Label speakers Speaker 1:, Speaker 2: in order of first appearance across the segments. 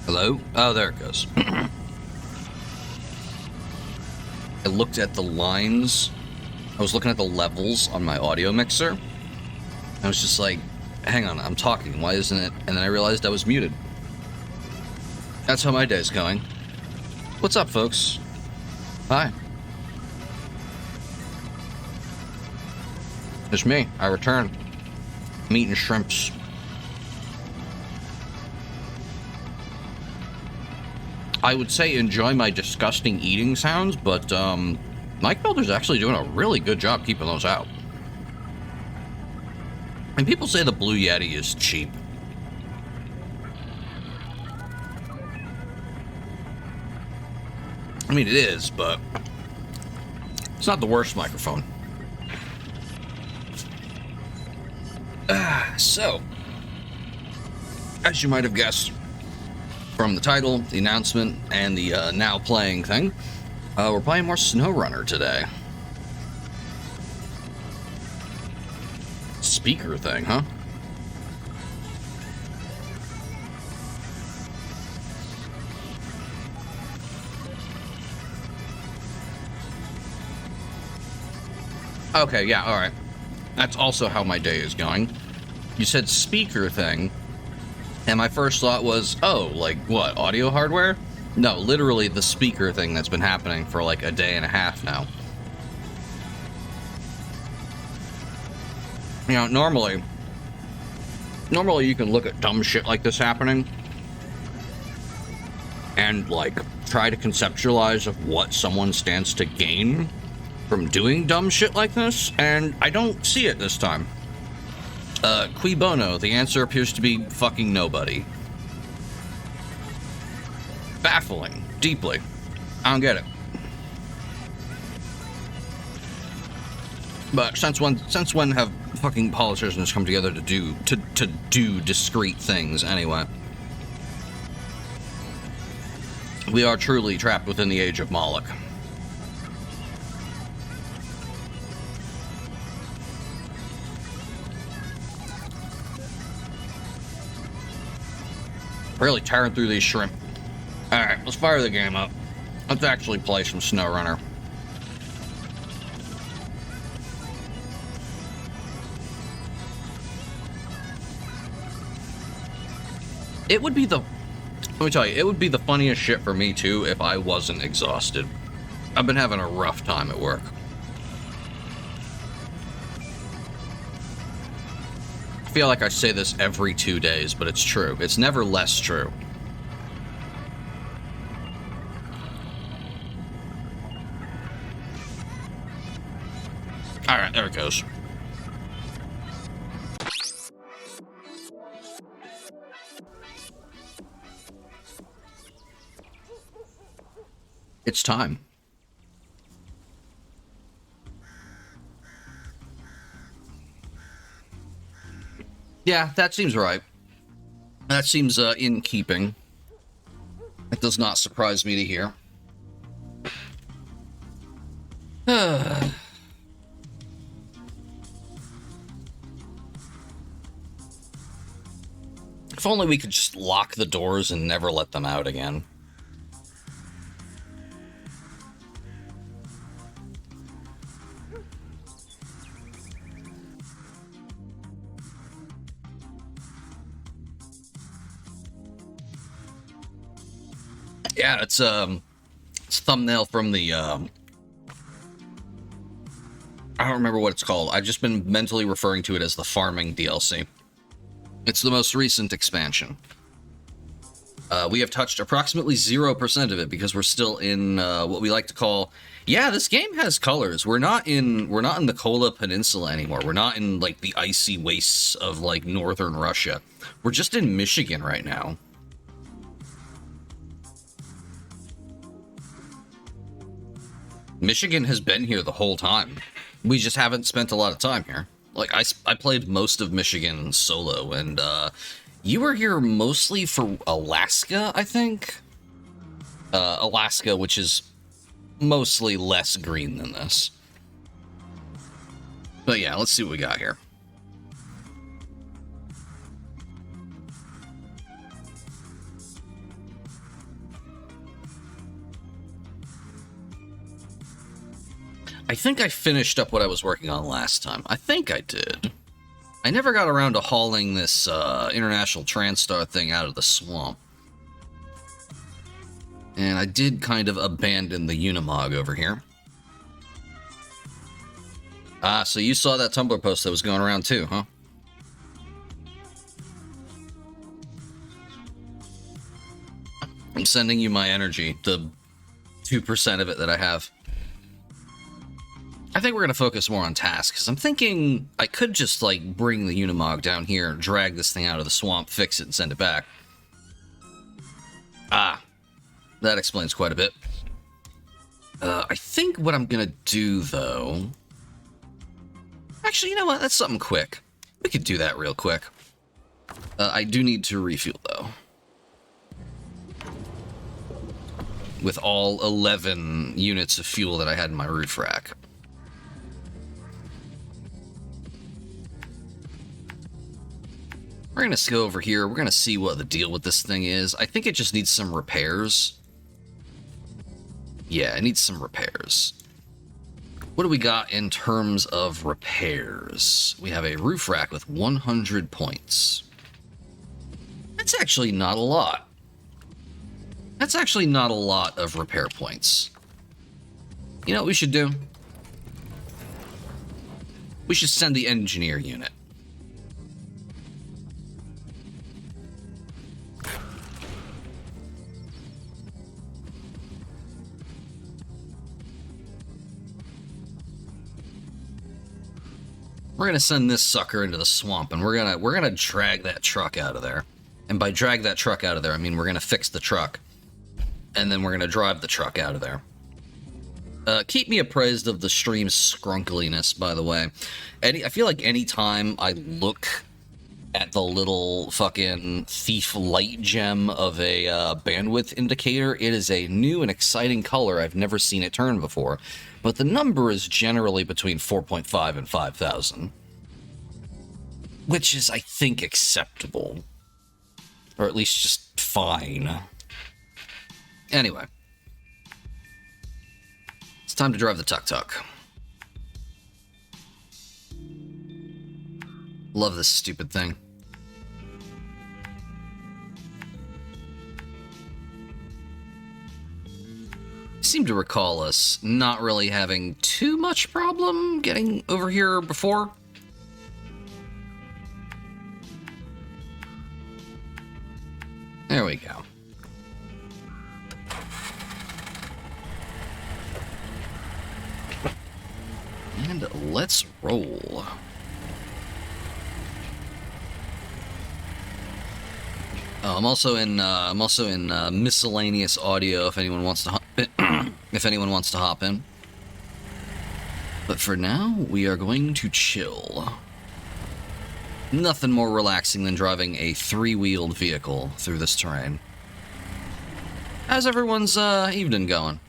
Speaker 1: Hello? Oh, there it goes. I looked at the lines. I was looking at the levels on my audio mixer. I was just like, hang on, I'm talking. Why isn't it? And then I realized I was muted. That's how my day's going. What's up, folks? Hi. It's me. I returned. I'm eating shrimps. I would say enjoy my disgusting eating sounds, but Mike Builder's actually doing a really good job keeping those out. And people say the Blue Yeti is cheap. I mean, it is, but it's not the worst microphone. So, as you might have guessed from the title, the announcement, and the now playing thing, we're playing more SnowRunner today. Speaker thing, huh? Okay, yeah, alright. That's also how my day is going. You said speaker thing, and my first thought was, oh, like, what, audio hardware? No, literally the speaker thing that's been happening for like a day and a half now. You know, normally you can look at dumb shit like this happening and, like, try to conceptualize of what someone stands to gain from doing dumb shit like this, and I don't see it this time. Qui bono? The answer appears to be fucking nobody. Baffling. Deeply. I don't get it. But since when have fucking politicians come together to do discreet things anyway? We are truly trapped within the age of Moloch. Really tearing through these shrimp. Alright, let's fire the game up. Let's actually play some SnowRunner. It would be the... Let me tell you, it would be the funniest shit for me, too, if I wasn't exhausted. I've been having a rough time at work. I feel like I say this every 2 days, but it's true. It's never less true. Alright, there it goes. It's time. Yeah, that seems right. That seems in keeping. It does not surprise me to hear. If only we could just lock the doors and never let them out again. Yeah, it's a thumbnail from the, I don't remember what it's called. I've just been mentally referring to it as the farming DLC. It's the most recent expansion. We have touched approximately 0% of it because we're still in what we like to call, yeah, this game has colors. We're not in the Kola Peninsula anymore. We're not in like the icy wastes of like northern Russia. We're just in Michigan right now. Michigan has been here the whole time. We just haven't spent a lot of time here. Like, I played most of Michigan solo, and you were here mostly for Alaska, I think? Alaska, which is mostly less green than this. But yeah, let's see what we got here. I think I finished up what I was working on last time. I think I did. I never got around to hauling this International Transstar thing out of the swamp. And I did kind of abandon the Unimog over here. Ah, so you saw that Tumblr post that was going around too, huh? I'm sending you my energy, the 2% of it that I have. I think we're going to focus more on tasks, because I'm thinking I could just, like, bring the Unimog down here, drag this thing out of the swamp, fix it, and send it back. Ah, that explains quite a bit. I think what I'm going to do, though... Actually, you know what? That's something quick. We could do that real quick. I do need to refuel, though. With all 11 units of fuel that I had in my roof rack. We're going to go over here. We're going to see what the deal with this thing is. I think it just needs some repairs. Yeah, it needs some repairs. What do we got in terms of repairs? We have a roof rack with 100 points. That's actually not a lot. That's actually not a lot of repair points. You know what we should do? We should send the engineer unit. We're gonna send this sucker into the swamp, and we're gonna drag that truck out of there. And by drag that truck out of there, I mean we're gonna fix the truck, and then we're gonna drive the truck out of there. Keep me appraised of the stream's scrunkliness, by the way. I feel like anytime I look at the little fucking thief light gem of a bandwidth indicator, it is a new and exciting color. I've never seen it turn before. But the number is generally between 4.5 and 5,000. Which is, I think, acceptable. Or at least just fine. Anyway. It's time to drive the tuk-tuk. Love this stupid thing. I seem to recall us not really having too much problem getting over here before. There we go. And let's roll. Oh, I'm also in miscellaneous audio if anyone wants to hop in. But for now, we are going to chill. Nothing more relaxing than driving a three-wheeled vehicle through this terrain. How's everyone's evening going?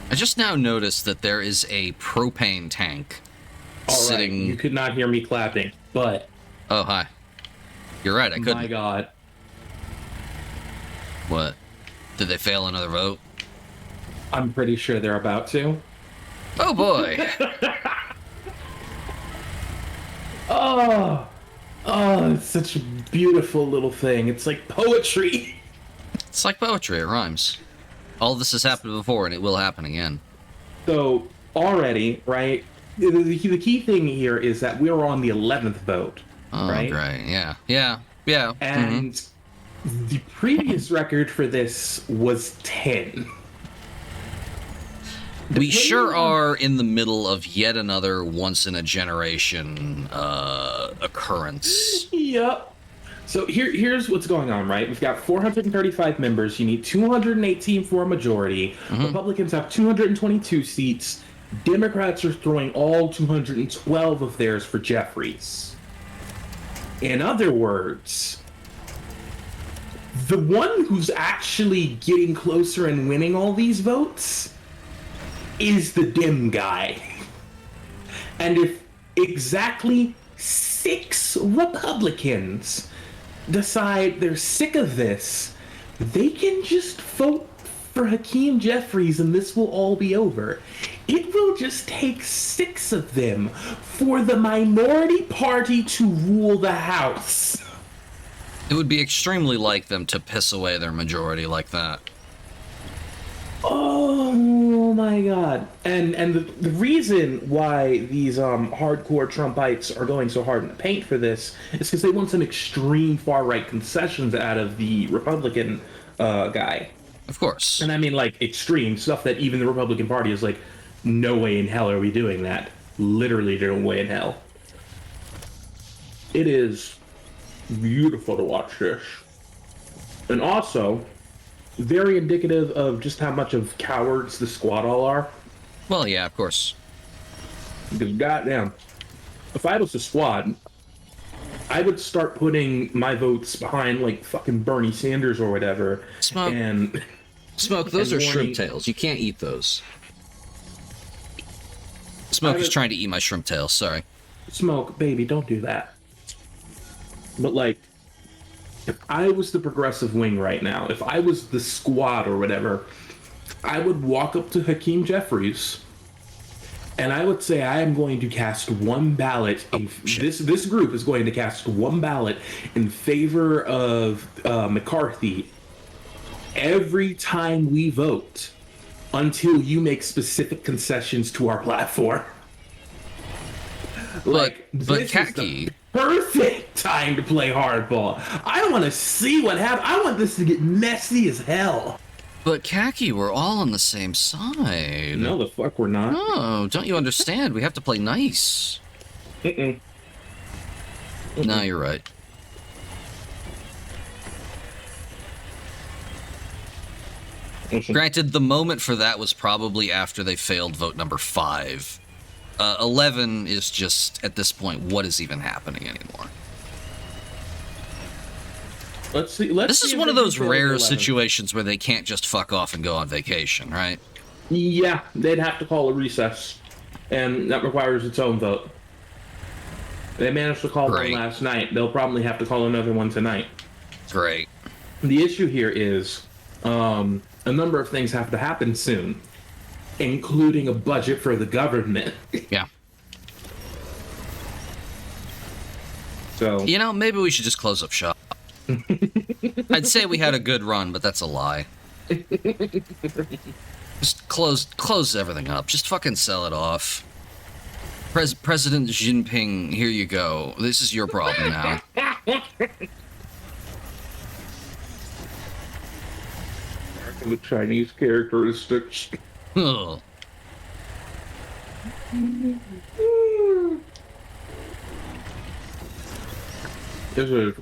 Speaker 1: I just now noticed that there is a propane tank sitting...
Speaker 2: Right. You could not hear me clapping, but...
Speaker 1: Oh, hi. You're right, I couldn't.
Speaker 2: My God.
Speaker 1: What? Did they fail another vote?
Speaker 2: I'm pretty sure they're about to.
Speaker 1: Oh, boy!
Speaker 2: Oh, it's such a beautiful little thing. It's like poetry.
Speaker 1: It's like poetry, it rhymes. All this has happened before, and it will happen again.
Speaker 2: So, already, right, the key thing here is that we were on the 11th vote, right?
Speaker 1: Great, yeah.
Speaker 2: And the previous record for this was 10.
Speaker 1: We sure
Speaker 2: Depending on-
Speaker 1: are in the middle of yet another once-in-a-generation occurrence.
Speaker 2: Yep. So here's what's going on, right? We've got 435 members. You need 218 for a majority. Republicans have 222 seats. Democrats are throwing all 212 of theirs for Jeffries. In other words, the one who's actually getting closer and winning all these votes is the Dem guy. And if exactly 6 Republicans decide they're sick of this, they can just vote for Hakeem Jeffries and this will all be over. It will just take 6 of them for the minority party to rule the House.
Speaker 1: It would be extremely like them to piss away their majority like that.
Speaker 2: Oh my god. And the reason why these hardcore Trumpites are going so hard in the paint for this is because they want some extreme far-right concessions out of the Republican guy.
Speaker 1: Of course.
Speaker 2: And I mean, like, extreme stuff that even the Republican Party is like, no way in hell are we doing that. Literally no way in hell. It is beautiful to watch this. And also, very indicative of just how much of cowards the squad all are.
Speaker 1: Well, yeah, of course.
Speaker 2: Because goddamn, if I was the squad, I would start putting my votes behind like fucking Bernie Sanders or whatever.
Speaker 1: Smoke.
Speaker 2: And
Speaker 1: Smoke, those
Speaker 2: and
Speaker 1: are
Speaker 2: warning-
Speaker 1: shrimp tails. You can't eat those. Smoke is trying to eat my shrimp tails, sorry.
Speaker 2: Smoke, baby, don't do that. But like, if I was the progressive wing right now, if I was the squad or whatever, I would walk up to Hakeem Jeffries and I would say I am going to cast one ballot. This group is going to cast one ballot in favor of McCarthy every time we vote until you make specific concessions to our platform.
Speaker 1: But
Speaker 2: this is
Speaker 1: Khaki,
Speaker 2: the perfect time to play hardball. I want to see what happens. I want this to get messy as hell.
Speaker 1: but Khaki, we're all on the same side.
Speaker 2: No, the fuck we're not.
Speaker 1: Oh, don't you understand? We have to play nice.
Speaker 2: Mm-mm.
Speaker 1: No, you're right. Granted, the moment for that was probably after they failed vote number 5. 11 is just, at this point, what is even happening anymore?
Speaker 2: Let's see.
Speaker 1: This
Speaker 2: see
Speaker 1: is
Speaker 2: if
Speaker 1: one
Speaker 2: they
Speaker 1: of
Speaker 2: can
Speaker 1: those
Speaker 2: fail
Speaker 1: rare
Speaker 2: 11.
Speaker 1: situations where they can't just fuck off and go on vacation, right?
Speaker 2: Yeah, they'd have to call a recess, and that requires its own vote. They managed to call
Speaker 1: Great.
Speaker 2: one last night. They'll probably have to call another one tonight.
Speaker 1: Great.
Speaker 2: The issue here is a number of things have to happen soon, including a budget for the government.
Speaker 1: Yeah.
Speaker 2: So,
Speaker 1: You know, maybe we should just close up shop. I'd say we had a good run, but that's a lie. Just close everything up. Just fucking sell it off. President Jinping, here you go. This is your problem now.
Speaker 2: the Chinese characteristics.
Speaker 1: Ugh.
Speaker 2: It's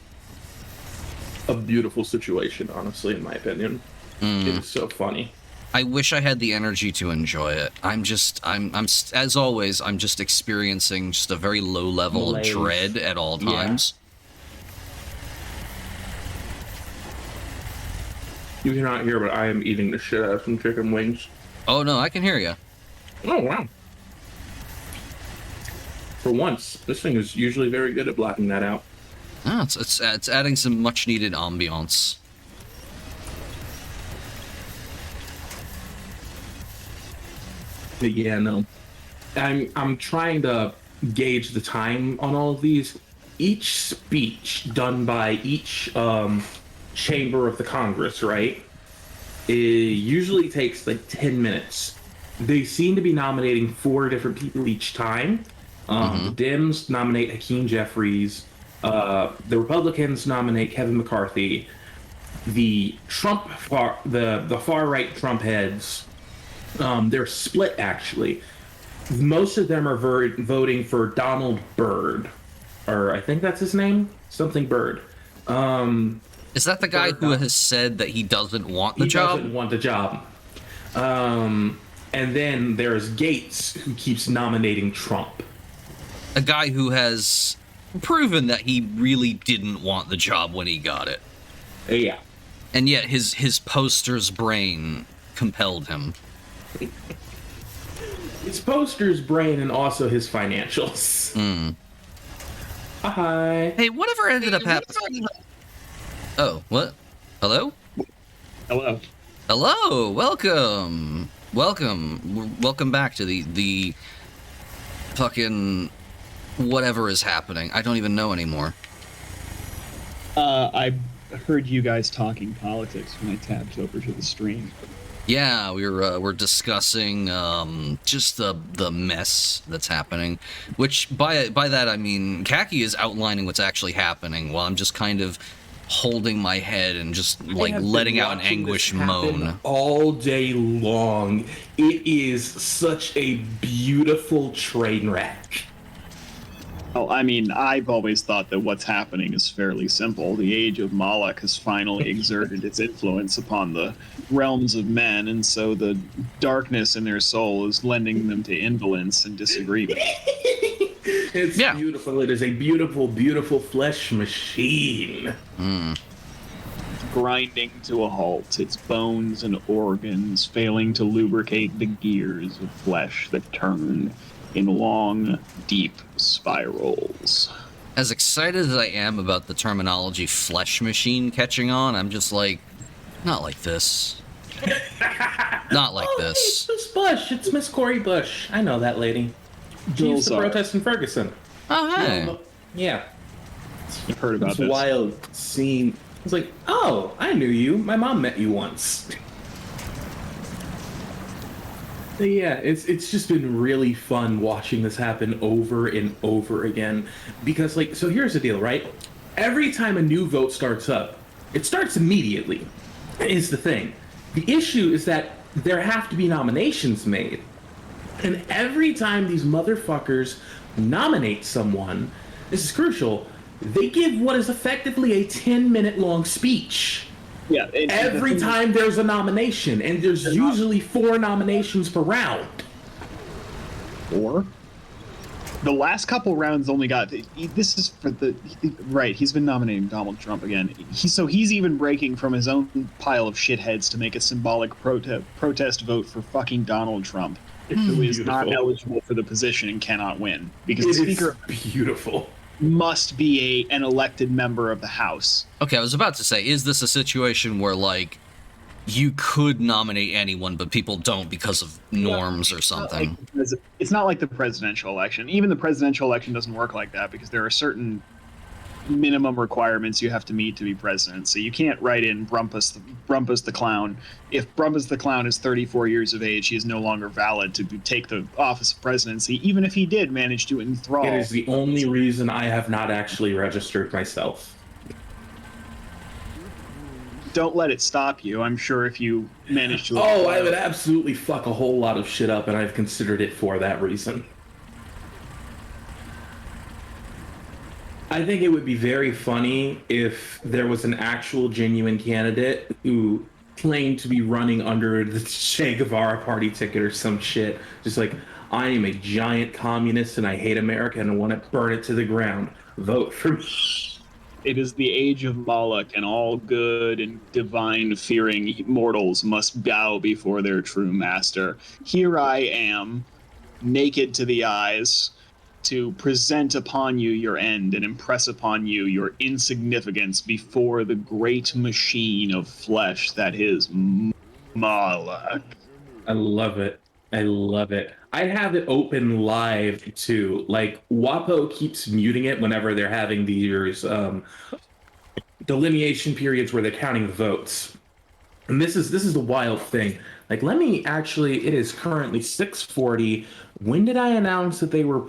Speaker 2: a beautiful situation, honestly, in my opinion. It's so funny.
Speaker 1: I wish I had the energy to enjoy it. I'm as always, I'm just experiencing just a very low level
Speaker 2: Malaise.
Speaker 1: of dread at all
Speaker 2: Yeah.
Speaker 1: times.
Speaker 2: You cannot hear, but I am eating the shit out of some chicken wings.
Speaker 1: Oh no, I can hear you.
Speaker 2: Oh, wow. For once, this thing is usually very good at blocking that out.
Speaker 1: Oh, it's adding some much needed ambiance.
Speaker 2: But yeah, no. I'm trying to gauge the time on all of these. Each speech done by each chamber of the Congress, right? It usually takes like 10 minutes. They seem to be nominating 4 different people each time. The Dems nominate Hakeem Jeffries. The Republicans nominate Kevin McCarthy. The far right Trump heads They're split actually. Most of them are voting for Donald Byrd, or I think that's his name, something Byrd.
Speaker 1: Is that the guy who has said that he doesn't want the job?
Speaker 2: He doesn't want the job. And then there's Gates, who keeps nominating Trump.
Speaker 1: A guy who has proven that he really didn't want the job when he got it.
Speaker 2: Yeah.
Speaker 1: And yet his poster's brain compelled him.
Speaker 2: His poster's brain and also his financials. Hi.
Speaker 1: Hey, whatever ended up happening? Oh, what? Hello?
Speaker 3: Hello.
Speaker 1: Hello, welcome back to the fucking whatever is happening. I don't even know anymore.
Speaker 3: I heard you guys talking politics when I tapped over to the stream.
Speaker 1: Yeah, we're discussing just the mess that's happening, which by that I mean Khaki is outlining what's actually happening while I'm just kind of holding my head and just like letting out an anguish moan
Speaker 2: all day long. It is such a beautiful train wreck.
Speaker 3: Oh, I mean, I've always thought that what's happening is fairly simple. The age of Moloch has finally exerted its influence upon the realms of men, and so the darkness in their soul is lending them to indolence and disagreement.
Speaker 2: It's beautiful. It is a beautiful, beautiful flesh machine.
Speaker 3: Grinding to a halt, its bones and organs failing to lubricate the gears of flesh that turn in long, deep spirals.
Speaker 1: As excited as I am about the terminology flesh machine catching on, I'm just like, not like this. Not like this.
Speaker 2: It's Miss Bush. It's Miss Cori Bush. I know that lady. She used to protest in Ferguson.
Speaker 1: Oh, hey.
Speaker 2: Yeah.
Speaker 3: I've heard about this.
Speaker 2: Wild scene. I was like, oh, I knew you. My mom met you once. But yeah, it's just been really fun watching this happen over and over again. Because, like, so here's the deal, right? Every time a new vote starts up, it starts immediately, is the thing. The issue is that there have to be nominations made. And every time these motherfuckers nominate someone, this is crucial, they give what is effectively a 10-minute long speech.
Speaker 3: Yeah.
Speaker 2: Every time there's a nomination, and there's usually 4 nominations per round.
Speaker 3: Or the last couple rounds only got. This is for the right. He's been nominating Donald Trump again. He's even breaking from his own pile of shitheads to make a symbolic protest vote for fucking Donald Trump, who is not eligible for the position and cannot win because the speaker
Speaker 2: beautiful
Speaker 3: must be an elected member of the House.
Speaker 1: Okay, I was about to say, is this a situation where, like, you could nominate anyone, but people don't because of norms or something?
Speaker 3: It's not like the presidential election. Even the presidential election doesn't work like that because there are certain minimum requirements you have to meet to be president. So you can't write in Brumpus the Clown. If Brumpus the Clown is 34 years of age, he is no longer valid to take the office of presidency, even if he did manage to enthrall.
Speaker 2: It is the only reason I have not actually registered myself.
Speaker 3: Don't let it stop you. I'm sure if you manage to...
Speaker 2: Oh, I would absolutely fuck a whole lot of shit up, and I've considered it for that reason. I think it would be very funny if there was an actual genuine candidate who claimed to be running under the Che Guevara party ticket or some shit. Just like, I am a giant communist and I hate America and I want to burn it to the ground. Vote for me.
Speaker 3: It is the age of Moloch, and all good and divine-fearing mortals must bow before their true master. Here I am, naked to the eyes, to present upon you your end and impress upon you your insignificance before the great machine of flesh that is Moloch.
Speaker 2: I love it. I love it. I have it open live too. Like WAPO keeps muting it whenever they're having these delineation periods where they're counting the votes. And this is the wild thing. Like, let me actually. It is currently 6:40. When did I announce that they were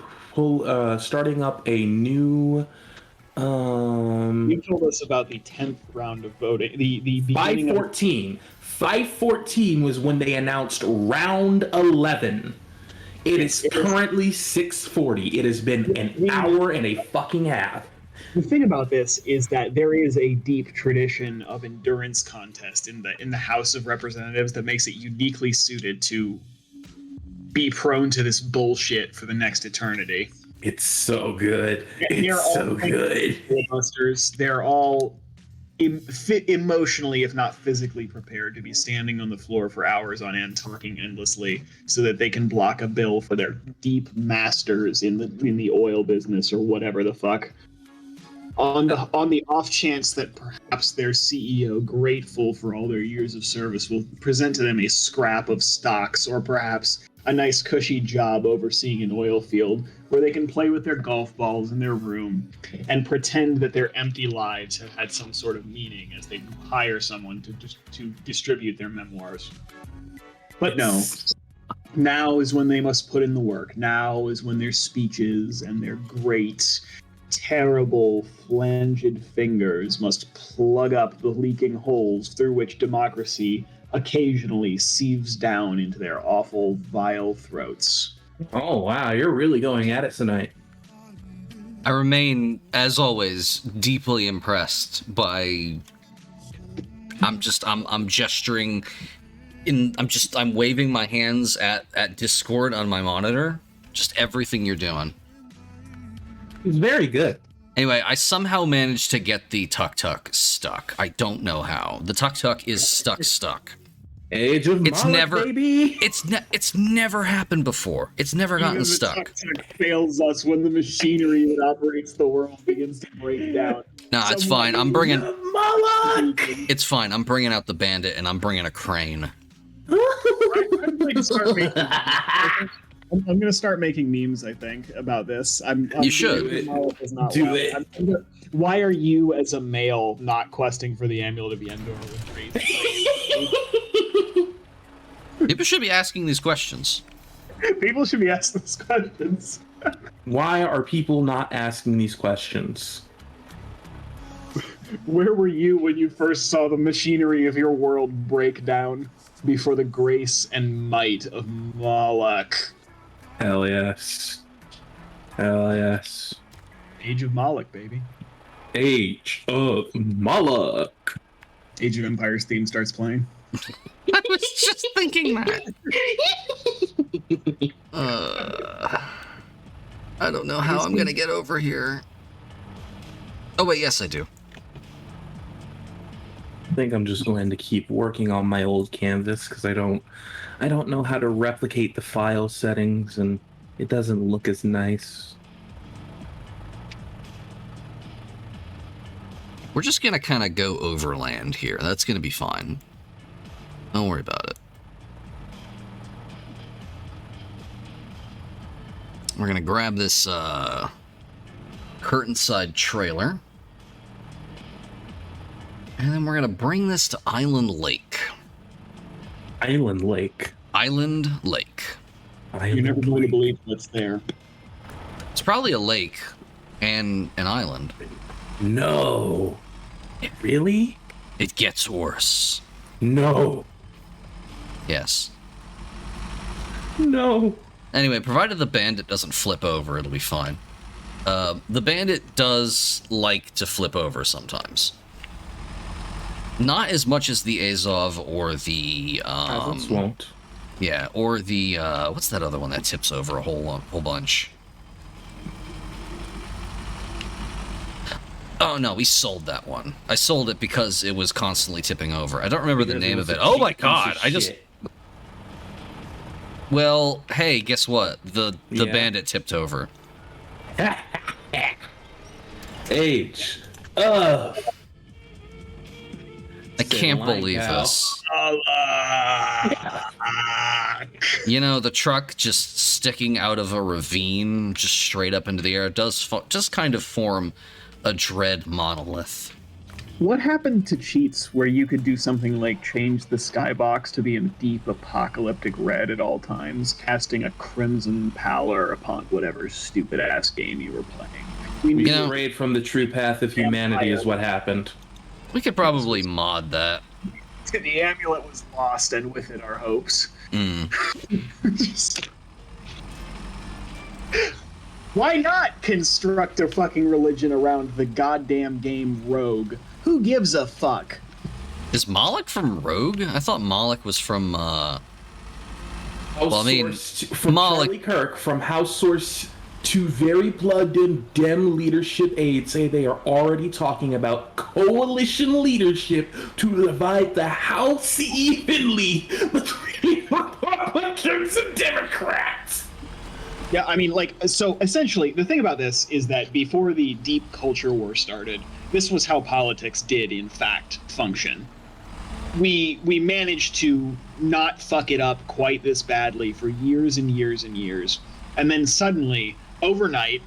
Speaker 2: starting up a new
Speaker 3: You told us about the 10th round of voting. The beginning
Speaker 2: 514. 514 was when they announced round 11. It is currently 6:40. It has been an hour and a fucking half.
Speaker 3: The thing about this is that there is a deep tradition of endurance contest in the House of Representatives that makes it uniquely suited to be prone to this bullshit for the next eternity.
Speaker 2: It's so good.
Speaker 3: They're
Speaker 2: It's so good.
Speaker 3: Filibusters. They're all emotionally, if not physically, prepared to be standing on the floor for hours on end, talking endlessly, so that they can block a bill for their deep masters in the oil business or whatever the fuck. On the off chance that perhaps their CEO, grateful for all their years of service, will present to them a scrap of stocks or perhaps a nice cushy job overseeing an oil field where they can play with their golf balls in their room and pretend that their empty lives have had some sort of meaning as they hire someone to distribute their memoirs. But no, now is when they must put in the work. Now is when their speeches and their great, terrible, flanged fingers must plug up the leaking holes through which democracy occasionally sieves down into their awful, vile throats.
Speaker 2: Oh, wow. You're really going at it tonight.
Speaker 1: I remain, as always, deeply impressed by... I'm gesturing... I'm waving my hands at Discord on my monitor. Just everything you're doing.
Speaker 2: It's very good.
Speaker 1: Anyway, I somehow managed to get the tuk-tuk stuck. I don't know how. The tuk-tuk is stuck.
Speaker 2: Age of Moloch, baby.
Speaker 1: It's never happened before. It's never gotten stuck.
Speaker 3: The tuk-tuk fails us when the machinery that operates the world begins to break down.
Speaker 1: Nah, it's fine. I'm bringing...
Speaker 2: Moloch!
Speaker 1: It's fine. I'm bringing out the bandit, and I'm bringing a crane.
Speaker 3: I'm going to start making memes, I think, about this.
Speaker 1: You should.
Speaker 2: Do it.
Speaker 3: Why are you, as a male, not questing for the Amulet of Yendor with Trace?
Speaker 1: People should be asking these questions.
Speaker 3: People should be asking these questions.
Speaker 2: Why are people not asking these questions?
Speaker 3: Where were you when you first saw the machinery of your world break down before the grace and might of Moloch?
Speaker 2: Hell yes. Hell yes.
Speaker 3: Age of Moloch, baby.
Speaker 2: Age of Moloch.
Speaker 3: Age of Empires theme starts playing.
Speaker 1: I was just thinking that. I don't know how I'm going to get over here. Oh, wait, yes, I do.
Speaker 2: I think I'm just going to keep working on my old canvas because I don't know how to replicate the file settings and it doesn't look as nice.
Speaker 1: We're just going to kind of go overland here. That's going to be fine. Don't worry about it. We're going to grab this curtain side trailer. And then we're going to bring this to Island Lake.
Speaker 2: Island Lake.
Speaker 1: Island Lake.
Speaker 3: You're never going to believe what's there.
Speaker 1: It's probably a lake and an island.
Speaker 2: No. Really?
Speaker 1: It gets worse.
Speaker 2: No.
Speaker 1: Yes.
Speaker 2: No.
Speaker 1: Anyway, provided the bandit doesn't flip over, it'll be fine. The bandit does like to flip over sometimes. Not as much as the Azov or the
Speaker 2: Azovs won't.
Speaker 1: Yeah, or the what's that other one that tips over a whole bunch? Oh no, we sold that one. I sold it because it was constantly tipping over. I don't remember the name of it. Oh my god, I just... Well, hey, guess what? The bandit tipped over.
Speaker 2: Age.
Speaker 1: I can't believe this. You know, the truck just sticking out of a ravine, just straight up into the air, does just kind of form a dread monolith.
Speaker 3: What happened to cheats where you could do something like change the skybox to be a deep apocalyptic red at all times, casting a crimson pallor upon whatever stupid-ass game you were playing?
Speaker 2: We
Speaker 1: know,
Speaker 2: strayed from the true path of humanity is what happened.
Speaker 1: we could probably mod that.
Speaker 3: The amulet was lost, and with it our hopes. Why not construct a fucking religion around the goddamn game Rogue? Who gives a fuck?
Speaker 1: Is Moloch from Rogue? I thought Moloch was from, Well, I mean,
Speaker 2: From
Speaker 1: Moloch...
Speaker 2: Charlie Kirk, from House Source to very plugged-in Dem leadership aides say they are already talking about coalition leadership to divide the House evenly between Republicans and Democrats.
Speaker 3: Yeah, I mean, like, so essentially, the thing about this is that before the deep culture war started, this was how politics did, in fact, function. We managed to not fuck it up quite this badly for years and years and years. And then suddenly, overnight,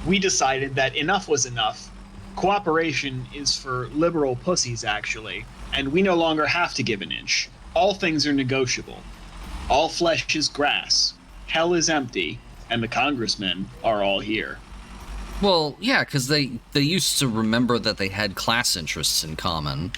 Speaker 3: we decided that enough was enough. Cooperation is for liberal pussies, actually, and we no longer have to give an inch. All things are negotiable. All flesh is grass. Hell is empty, and the congressmen are all here.
Speaker 1: Well, yeah, because they used to remember that they had class interests in common.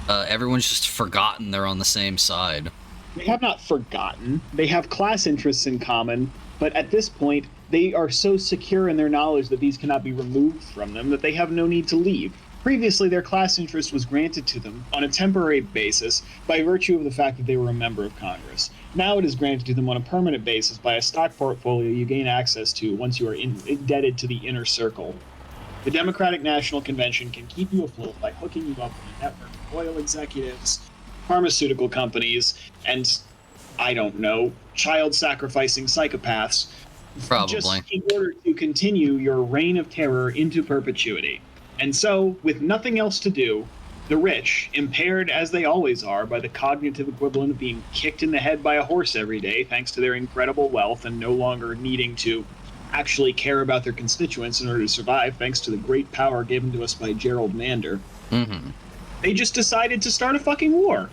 Speaker 1: Everyone's just forgotten they're on the same side.
Speaker 3: They have not forgotten. They have class interests in common, but at this point, they are so secure in their knowledge that these cannot be removed from them that they have no need to leave. Previously, their class interest was granted to them on a temporary basis by virtue of the fact that they were a member of Congress. Now it is granted to them on a permanent basis by a stock portfolio you gain access to once you are indebted to the inner circle. The Democratic National Convention can keep you afloat by hooking you up with a network of oil executives, pharmaceutical companies, and, I don't know, child-sacrificing psychopaths.
Speaker 1: Probably.
Speaker 3: Just in order to continue your reign of terror into perpetuity. And so, with nothing else to do, the rich, impaired as they always are by the cognitive equivalent of being kicked in the head by a horse every day, thanks to their incredible wealth and no longer needing to actually care about their constituents in order to survive, thanks to the great power given to us by Gerald Mander, they just decided to start a fucking war.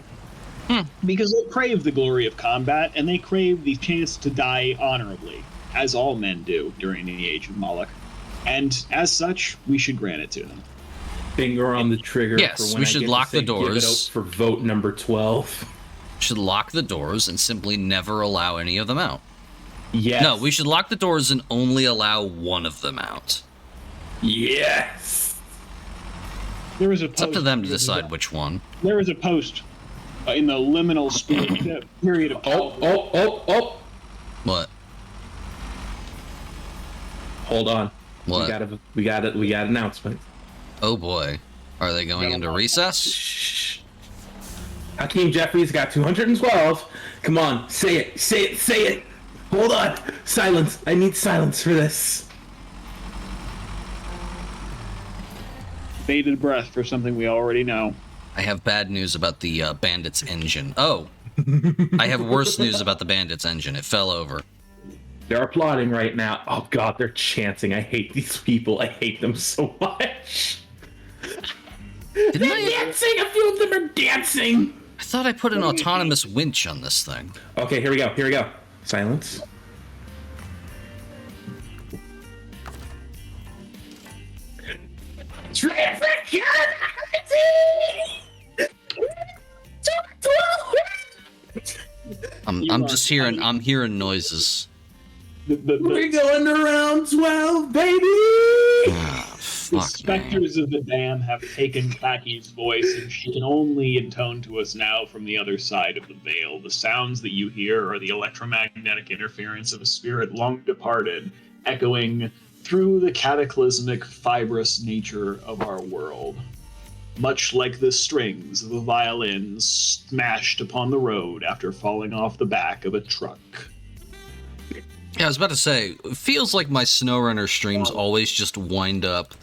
Speaker 3: Because they crave the glory of combat, and they crave the chance to die honorably, as all men do during the age of Moloch. And as such, we should grant it to them.
Speaker 2: Finger on the trigger.
Speaker 1: Yes,
Speaker 2: for when
Speaker 1: we
Speaker 2: I
Speaker 1: should
Speaker 2: get to
Speaker 1: lock the
Speaker 2: say, give it
Speaker 1: doors.
Speaker 2: up for vote number 12.
Speaker 1: Should lock the doors and simply never allow any of them out.
Speaker 2: Yes.
Speaker 1: No, we should lock the doors and only allow one of them out.
Speaker 2: Yes.
Speaker 3: There was a post,
Speaker 1: It's up to them to decide which one.
Speaker 3: There was a post in the liminal period of
Speaker 2: Oh.
Speaker 1: What?
Speaker 2: Hold on.
Speaker 1: What?
Speaker 2: We got announcement.
Speaker 1: Oh boy. Are they going into recess?
Speaker 2: Shh. Hakeem Jeffries got 212. Come on, say it. Hold on. Silence. I need silence for this.
Speaker 3: bated breath for something we already know.
Speaker 1: I have bad news about the Bandit's engine. Oh, I have worse news about the Bandit's engine. It fell over.
Speaker 2: They're applauding right now. Oh god, they're chanting. I hate these people. I hate them so much. They're dancing! A few of them are dancing!
Speaker 1: I thought I put an autonomous winch on this thing.
Speaker 2: Okay, here we go. Silence.
Speaker 1: I'm just hearing. I'm hearing noises.
Speaker 2: We're going to round 12, baby!
Speaker 1: Ah,
Speaker 3: The
Speaker 1: fuck
Speaker 3: specters of the dam have taken Kaki's voice, and she can only intone to us now from the other side of the veil. The sounds that you hear are the electromagnetic interference of a spirit long departed, echoing through the cataclysmic, fibrous nature of our world. Much like the strings of a violin smashed upon the road after falling off the back of a truck.
Speaker 1: Yeah, I was about to say, it feels like my SnowRunner streams always just wind up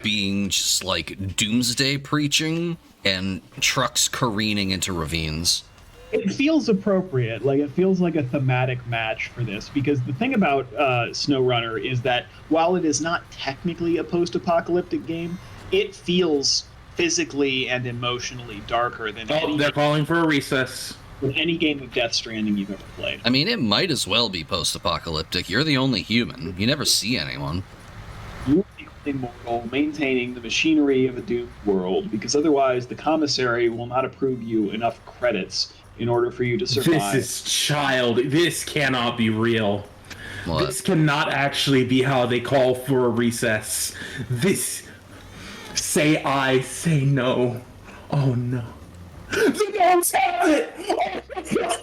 Speaker 1: being just like doomsday preaching and trucks careening into ravines.
Speaker 3: It feels appropriate. Like, it feels like a thematic match for this, because the thing about SnowRunner is that while it is not technically a post-apocalyptic game, it feels physically and emotionally darker than
Speaker 2: They're calling for a recess.
Speaker 3: any game of Death Stranding you've ever played.
Speaker 1: I mean, it might as well be post-apocalyptic. You're the only human. You never see anyone.
Speaker 3: immortal, maintaining the machinery of a doomed world, because otherwise the commissary will not approve you enough credits in order for you to survive.
Speaker 2: This cannot be real.
Speaker 1: What?
Speaker 2: This cannot actually be how they call for a recess. This. Say aye, say no. Oh no. The dogs have it! Oh my god!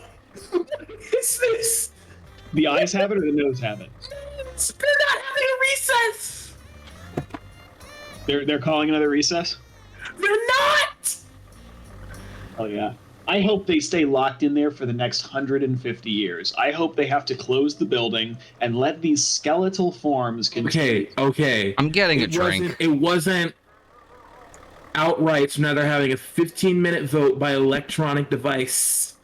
Speaker 2: What is this?
Speaker 3: The eyes have it or the nose have it?
Speaker 2: They're not having a recess!
Speaker 3: They're calling another recess?
Speaker 2: They're not!
Speaker 3: Oh yeah. I hope they stay locked in there for the next 150 years. I hope they have to close the building and let these skeletal forms continue.
Speaker 2: Okay.
Speaker 1: I'm getting a drink.
Speaker 2: It wasn't outright, so now they're having a 15-minute vote by electronic device.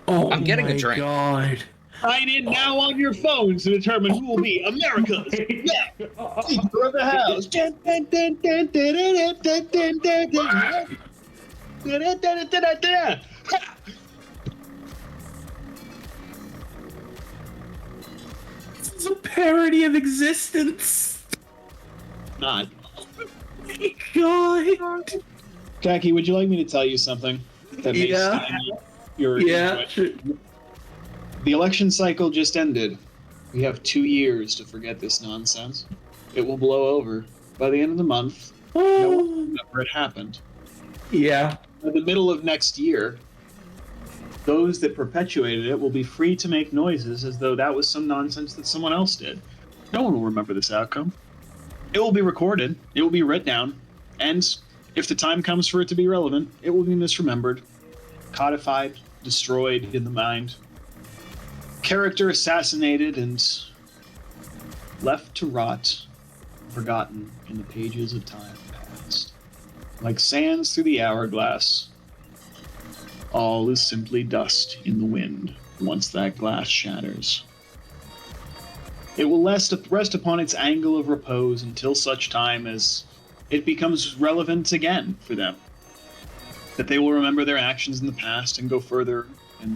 Speaker 2: Oh,
Speaker 1: I'm getting a drink.
Speaker 2: God.
Speaker 3: Sign in now on your phones to determine who will be America's Speaker of the House.
Speaker 2: This is a parody of existence.
Speaker 3: Not.
Speaker 2: Oh my God.
Speaker 3: Jackie, would you like me to tell you something that makes your
Speaker 2: Sure.
Speaker 3: The election cycle just ended. We have 2 years to forget this nonsense. It will blow over by the end of the month. No one will remember it happened.
Speaker 2: Yeah.
Speaker 3: By the middle of next year, those that perpetuated it will be free to make noises as though that was some nonsense that someone else did. No one will remember this outcome. It will be recorded, it will be written down, and if the time comes for it to be relevant, it will be misremembered, codified, destroyed in the mind, character assassinated, and left to rot, forgotten in the pages of time past. Like sands through the hourglass, all is simply dust in the wind once that glass shatters. It will rest upon its angle of repose until such time as it becomes relevant again for them. That they will remember their actions in the past and go further and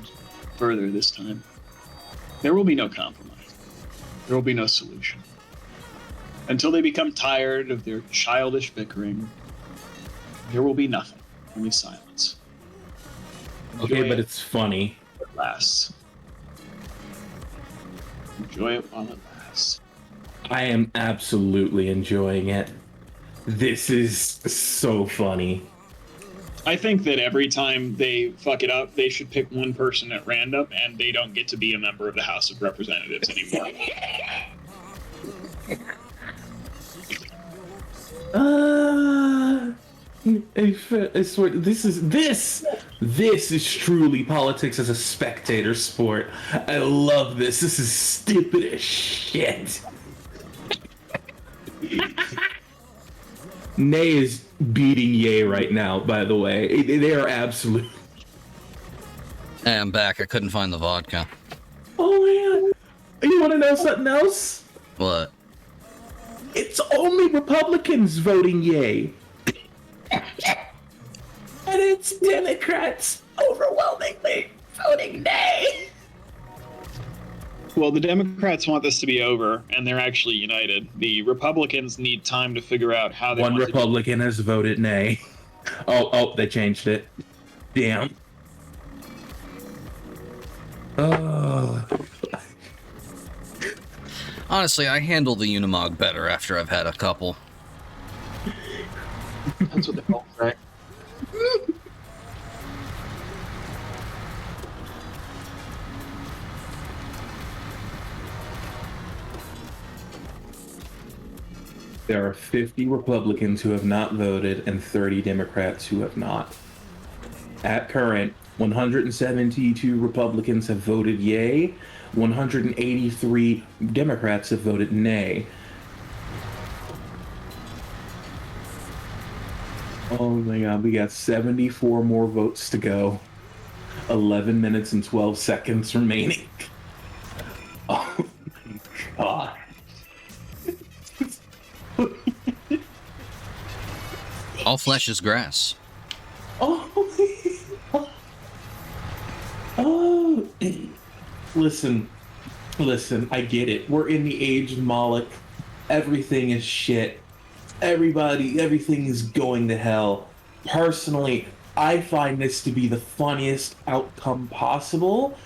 Speaker 3: further this time. There will be no compromise. There will be no solution. Until they become tired of their childish bickering, there will be nothing, only silence.
Speaker 2: Okay, but it's funny.
Speaker 3: It lasts. Enjoy it while it lasts.
Speaker 2: I am absolutely enjoying it. This is so funny.
Speaker 3: I think that every time they fuck it up, they should pick one person at random, and they don't get to be a member of the House of Representatives anymore.
Speaker 2: I swear, this is truly politics as a spectator sport. I love this. This is stupid as shit. Nay is beating Yay right now, by the way. They are absolute.
Speaker 1: Hey, I'm back. I couldn't find the vodka.
Speaker 2: Oh man. You want to know something else?
Speaker 1: What?
Speaker 2: It's only Republicans voting Yay. And it's Democrats overwhelmingly voting Nay.
Speaker 3: Well, the Democrats want this to be over, and they're actually united. The Republicans need time to figure out how they
Speaker 2: One
Speaker 3: want
Speaker 2: Republican has voted Nay. Oh, they changed it. Damn. Oh.
Speaker 1: Honestly, I handle the Unimog better after I've had a couple.
Speaker 3: That's what they all say.
Speaker 2: There are 50 Republicans who have not voted and 30 Democrats who have not. At current, 172 Republicans have voted yay, 183 Democrats have voted nay. Oh my god, we got 74 more votes to go. 11 minutes and 12 seconds remaining. Oh my god.
Speaker 1: All flesh is grass.
Speaker 2: Oh. Oh. Listen, I get it. We're in the age of Moloch. Everything is shit. everything is going to hell. Personally, I find this to be the funniest outcome possible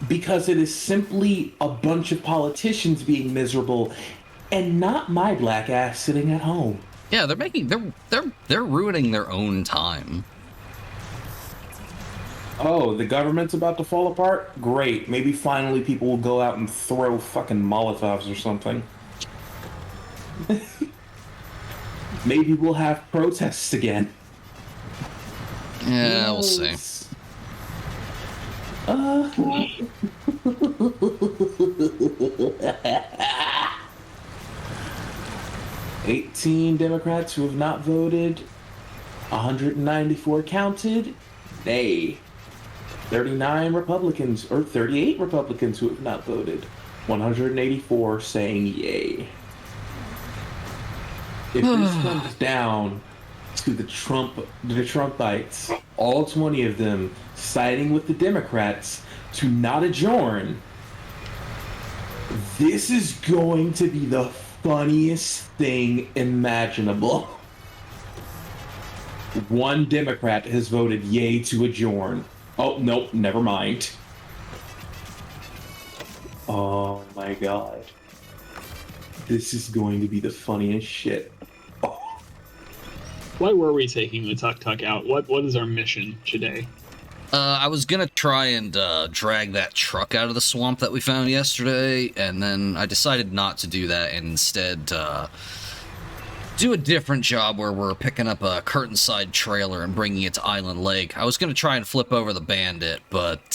Speaker 2: because it is simply a bunch of politicians being miserable and not my black ass sitting at home.
Speaker 1: Yeah, they're ruining their own time.
Speaker 2: Oh, the government's about to fall apart? Great. Maybe finally people will go out and throw fucking Molotovs or something. Maybe we'll have protests again.
Speaker 1: Yeah, we'll see.
Speaker 2: 18 Democrats who have not voted, 194 counted, nay. 39 Republicans, or 38 Republicans who have not voted, 184 saying yay. If this comes down to the Trumpites, all 20 of them siding with the Democrats to not adjourn, this is going to be the funniest thing imaginable. One Democrat has voted yay to adjourn. Oh, nope, never mind. Oh my god. This is going to be the funniest shit. Oh.
Speaker 3: Why were we taking the tuk-tuk out? What is our mission today?
Speaker 1: I was gonna try and drag that truck out of the swamp that we found yesterday, and then I decided not to do that and instead do a different job where we're picking up a curtain-side trailer and bringing it to Island Lake. I was gonna try and flip over the Bandit, but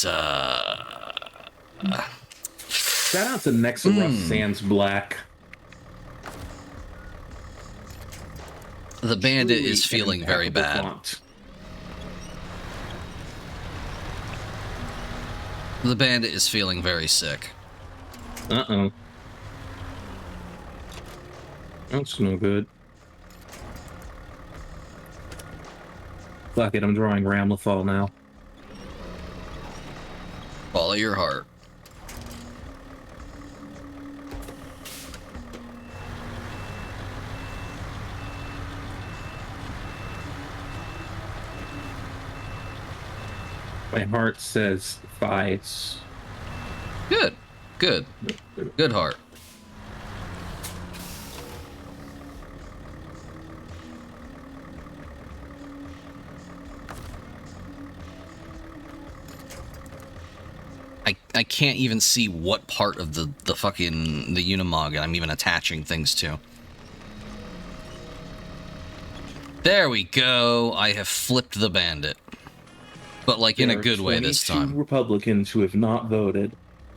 Speaker 2: Shout out to Nexa Rough Sands Black.
Speaker 1: The Bandit
Speaker 2: Truly
Speaker 1: is feeling very
Speaker 2: impeccable
Speaker 1: bad.
Speaker 2: font.
Speaker 1: The Bandit is feeling very sick.
Speaker 2: Uh-oh. That's no good. Fuck it, I'm drawing Ramlethal now.
Speaker 1: Follow your heart.
Speaker 2: My heart says Fies.
Speaker 1: Good. Good. Good heart. I can't even see what part of the fucking the Unimog I'm even attaching things to. There we go. I have flipped the Bandit. But like in a good way this
Speaker 2: There are 22
Speaker 1: time.
Speaker 2: Republicans who have not voted.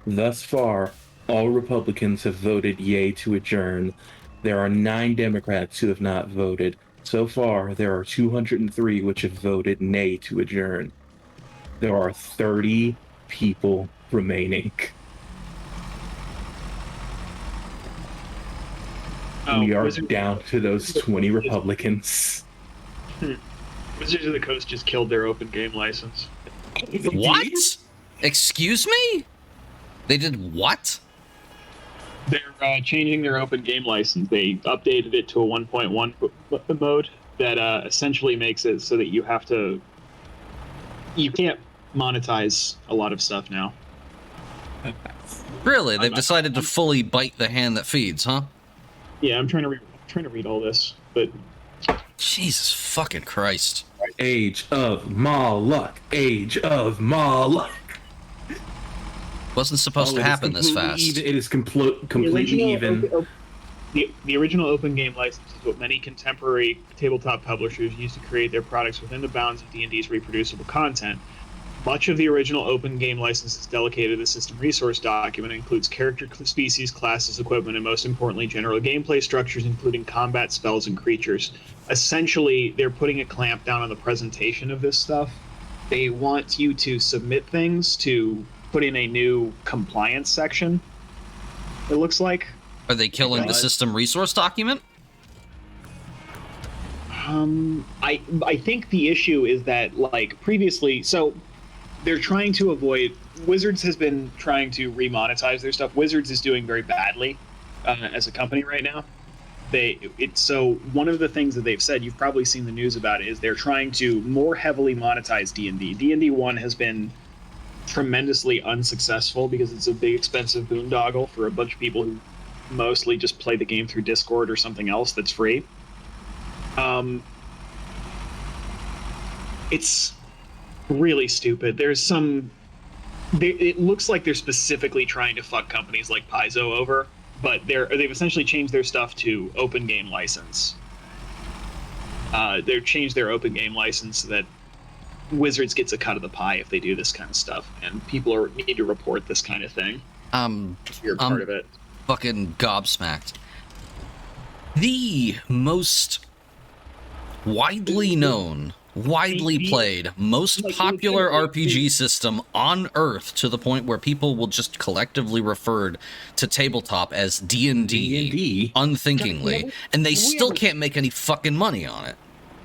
Speaker 2: Thus far, all Republicans have voted yay to adjourn. There are 9 Democrats who have not voted. So far, there are 203 which have voted nay to adjourn. There are 30 people remaining. We are down to those 20 Republicans.
Speaker 3: Wizards of the Coast just killed their open game license.
Speaker 1: What? Excuse me? They did what?
Speaker 3: They're changing their open game license. They updated it to a 1.1 mode that essentially makes it so that you can't monetize a lot of stuff now.
Speaker 1: Really? They've decided to fully bite the hand that feeds, huh?
Speaker 3: Yeah, I'm trying to read all this, but
Speaker 1: Jesus fucking Christ.
Speaker 2: Age of Moloch. Age of Moloch.
Speaker 1: Wasn't supposed to happen this fast.
Speaker 2: It is completely even.
Speaker 3: The original open game license is what many contemporary tabletop publishers use to create their products within the bounds of D&D's reproducible content. Much of the original open game license's delegated the system resource document includes character species, classes, equipment, and most importantly, general gameplay structures, including combat spells and creatures. Essentially, they're putting a clamp down on the presentation of this stuff. They want you to submit things to put in a new compliance section, it looks like.
Speaker 1: Are they killing the system resource document?
Speaker 3: I think the issue is that, like, previously, so they're trying to avoid, Wizards has been trying to remonetize their stuff. Wizards is doing very badly as a company right now. So one of the things that they've said, you've probably seen the news about it, is they're trying to more heavily monetize D&D. D&D 1 has been tremendously unsuccessful because it's a big expensive boondoggle for a bunch of people who mostly just play the game through Discord or something else that's free. It's really stupid. It looks like they're specifically trying to fuck companies like Paizo over, but they've essentially changed their stuff to open game license. They've changed their open game license so that Wizards gets a cut of the pie if they do this kind of stuff, and people need to report this kind of thing. If you're part of it.
Speaker 1: Fucking gobsmacked. The most widely known, widely played, most popular RPG system on Earth, to the point where people will just collectively refer to tabletop as D&D unthinkingly, and they still can't make any fucking money on it.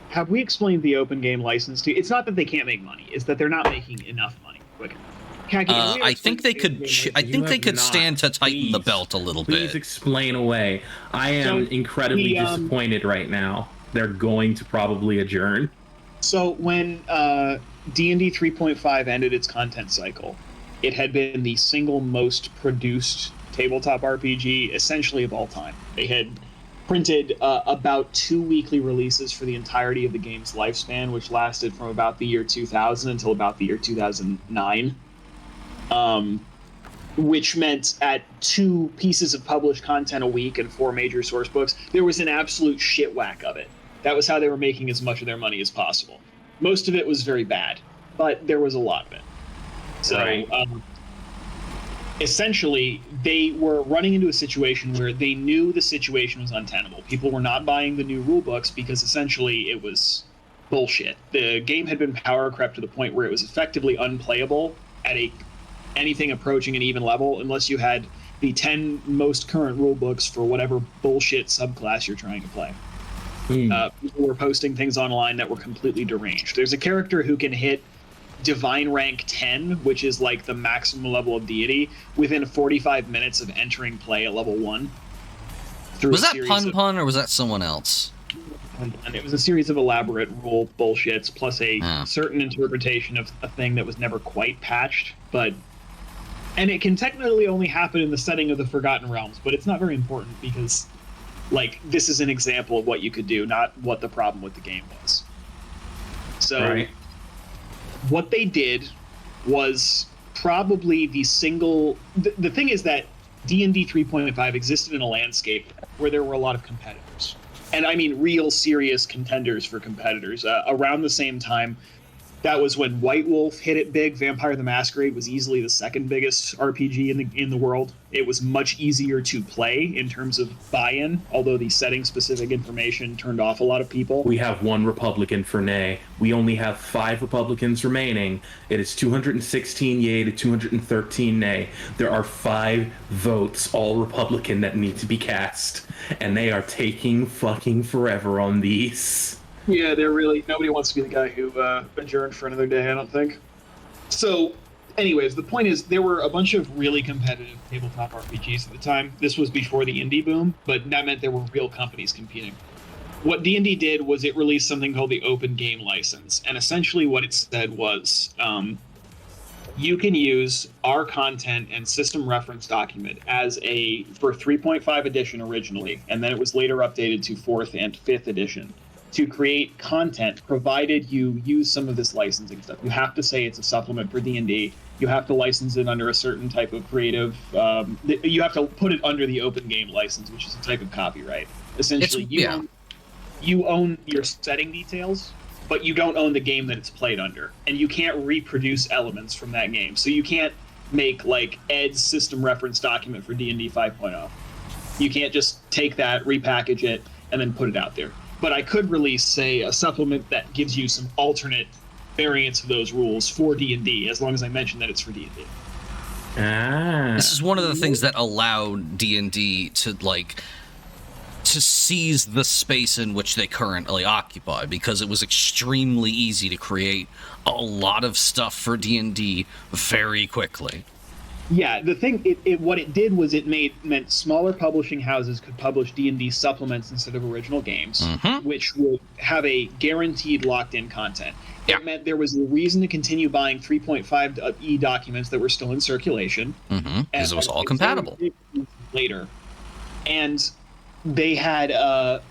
Speaker 3: Have we explained the open game license to you? It's not that they can't make money; it's that they're not making enough money quick enough.
Speaker 1: I think they could. I think they could stand to tighten the belt a little bit.
Speaker 2: Please explain away. I am incredibly disappointed right now. They're going to probably adjourn.
Speaker 3: So when D&D 3.5 ended its content cycle, it had been the single most produced tabletop RPG essentially of all time. They had printed about 2 weekly releases for the entirety of the game's lifespan, which lasted from about the year 2000 until about the year 2009. Which meant at 2 pieces of published content a week and 4 major source books, there was an absolute shit whack of it. That was how they were making as much of their money as possible. Most of it was very bad, but there was a lot of it. So, right. Essentially, they were running into a situation where they knew the situation was untenable. People were not buying the new rule books because essentially it was bullshit. The game had been power crept to the point where it was effectively unplayable at anything approaching an even level unless you had the 10 most current rule books for whatever bullshit subclass you're trying to play. People were posting things online that were completely deranged. There's a character who can hit divine rank 10, which is like the maximum level of deity, within 45 minutes of entering play at level 1.
Speaker 1: Was that Pun or was that someone else?
Speaker 3: And it was a series of elaborate rule bullshits plus a certain interpretation of a thing that was never quite patched, and it can technically only happen in the setting of the Forgotten Realms, but it's not very important because, like, this is an example of what you could do, not what the problem with the game was. So, what they did was probably the single... The thing is that D&D 3.5 existed in a landscape where there were a lot of competitors. And I mean real serious contenders for competitors. Around the same time, that was when White Wolf hit it big. Vampire the Masquerade was easily the second biggest RPG in the world. It was much easier to play in terms of buy-in, although the setting-specific information turned off a lot of people.
Speaker 2: We have 1 Republican for nay. We only have 5 Republicans remaining. It is 216 yay to 213 nay. There are 5 votes, all Republican, that need to be cast, and they are taking fucking forever on these.
Speaker 3: Yeah, nobody wants to be the guy who adjourned for another day, I don't think. So, anyways, the point is there were a bunch of really competitive tabletop RPGs at the time. This was before the indie boom, but that meant there were real companies competing. What D&D did was it released something called the Open Game License, and essentially what it said was you can use our content and system reference document for 3.5 edition originally, and then it was later updated to 4th and 5th edition, to create content, provided you use some of this licensing stuff. You have to say it's a supplement for D&D. You have to license it under a certain type of creative... you have to put it under the Open Game License, which is a type of copyright. Essentially, you own your setting details, but you don't own the game that it's played under. And you can't reproduce elements from that game. So you can't make, like, Ed's system reference document for D&D 5.0. You can't just take that, repackage it, and then put it out there. But I could release, say, a supplement that gives you some alternate variants of those rules for D&D, as long as I mention that it's for D&D.
Speaker 1: This is one of the things that allowed D&D to seize the space in which they currently occupy, because it was extremely easy to create a lot of stuff for D&D very quickly.
Speaker 3: Yeah, the thing, what it did was it meant smaller publishing houses could publish D&D supplements instead of original games, which would have a guaranteed locked-in content.
Speaker 1: Yeah.
Speaker 3: It meant there was a reason to continue buying 3.5e documents that were still in circulation.
Speaker 1: Because it was all compatible.
Speaker 3: Later. And they had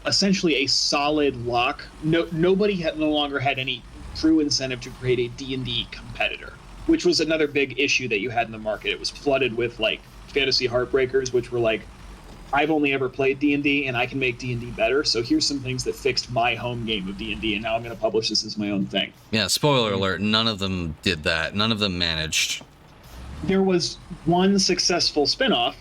Speaker 3: essentially a solid lock. Nobody no longer had any true incentive to create a D&D competitor, which was another big issue that you had in the market. It was flooded with like fantasy heartbreakers, which were like, I've only ever played D&D and I can make D&D better. So here's some things that fixed my home game of D&D, and now I'm going to publish this as my own thing.
Speaker 1: Yeah, spoiler alert, none of them did that. None of them managed.
Speaker 3: There was one successful spinoff,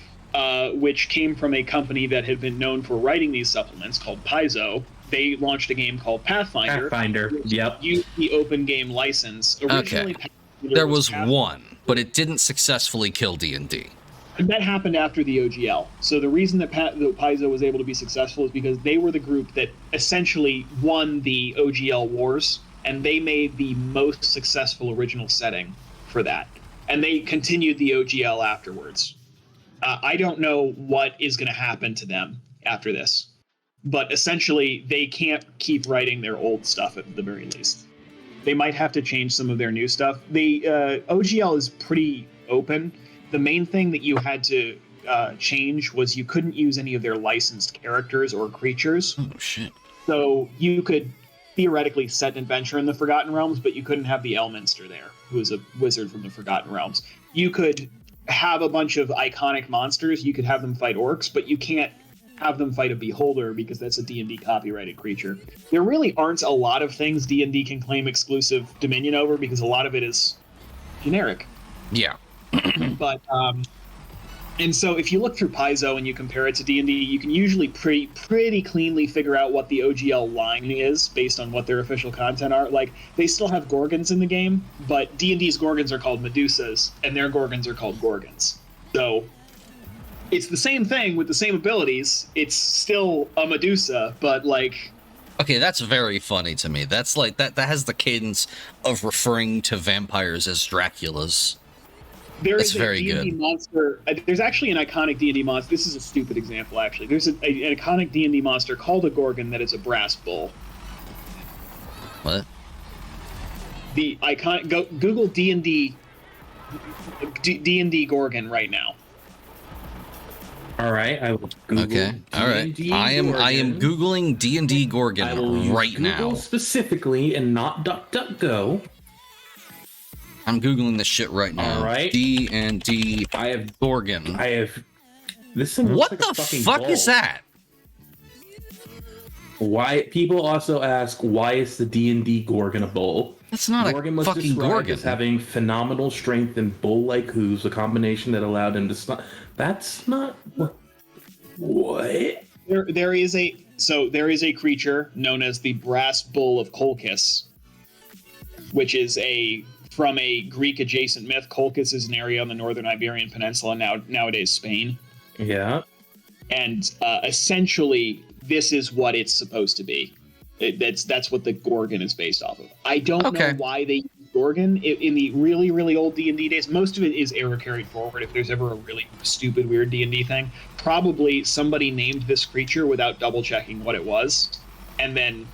Speaker 3: which came from a company that had been known for writing these supplements called Paizo. They launched a game called Pathfinder.
Speaker 2: Yep.
Speaker 3: Used the open game license. Originally,
Speaker 1: okay. There was one, but it didn't successfully kill D&D.
Speaker 3: And that happened after the OGL. So the reason that Paizo was able to be successful is because they were the group that essentially won the OGL wars, and they made the most successful original setting for that. And they continued the OGL afterwards. I don't know what is going to happen to them after this, but essentially they can't keep writing their old stuff at the very least. They might have to change some of their new stuff. The OGL is pretty open. The main thing that you had to change was you couldn't use any of their licensed characters or creatures.
Speaker 1: Oh, shit.
Speaker 3: So you could theoretically set an adventure in the Forgotten Realms, but you couldn't have the Elminster there, who is a wizard from the Forgotten Realms. You could have a bunch of iconic monsters. You could have them fight orcs, but you can't have them fight a beholder because that's a D&D copyrighted creature. There really aren't a lot of things D&D can claim exclusive dominion over because a lot of it is generic.
Speaker 1: Yeah.
Speaker 3: But and so if you look through Paizo and you compare it to D&D, you can usually pretty cleanly figure out what the OGL line is based on what their official content are. Like, they still have Gorgons in the game, but D&D's Gorgons are called Medusas, and their Gorgons are called Gorgons. So it's the same thing with the same abilities. It's still a Medusa, but like...
Speaker 1: Okay, that's very funny to me. That's like, that has the cadence of referring to vampires as Draculas.
Speaker 3: There
Speaker 1: That's
Speaker 3: is a
Speaker 1: very
Speaker 3: D&D
Speaker 1: good.
Speaker 3: monster. There's actually an iconic D&D monster. This is a stupid example, actually. There's an iconic D&D monster called a Gorgon that is a brass bull.
Speaker 1: What?
Speaker 3: The iconic. Google D&D Gorgon right now.
Speaker 2: All right, I will Google.
Speaker 1: Okay, all right.
Speaker 2: D&D
Speaker 1: I am
Speaker 2: Gorgon.
Speaker 1: Googling D&D
Speaker 2: I will
Speaker 1: Gorgon
Speaker 2: use
Speaker 1: right
Speaker 2: Google
Speaker 1: now.
Speaker 2: specifically and not DuckDuckGo.
Speaker 1: I'm Googling this shit right now.
Speaker 2: All right.
Speaker 1: D&D
Speaker 2: I have
Speaker 1: Gorgon.
Speaker 2: this thing looks
Speaker 1: What
Speaker 2: like
Speaker 1: the
Speaker 2: a fucking
Speaker 1: fuck
Speaker 2: ball.
Speaker 1: is that?
Speaker 2: Why people also ask, why is the D&D Gorgon a bull?
Speaker 1: That's not
Speaker 2: Gorgon
Speaker 1: a
Speaker 2: was
Speaker 1: fucking
Speaker 2: described
Speaker 1: Gorgon.
Speaker 2: as having phenomenal strength and bull-like hooves, a combination that allowed him to That's not what?
Speaker 3: There is a creature known as the Brass Bull of Colchis, which is from a Greek adjacent myth. Colchis is an area on the northern Iberian Peninsula, nowadays Spain.
Speaker 2: Yeah.
Speaker 3: And essentially, this is what it's supposed to be. That's what the Gorgon is based off of. I don't know why they use Gorgon in the really, really old D&D days. Most of it is error carried forward. If there's ever a really stupid, weird D&D thing, probably somebody named this creature without double checking what it was, and then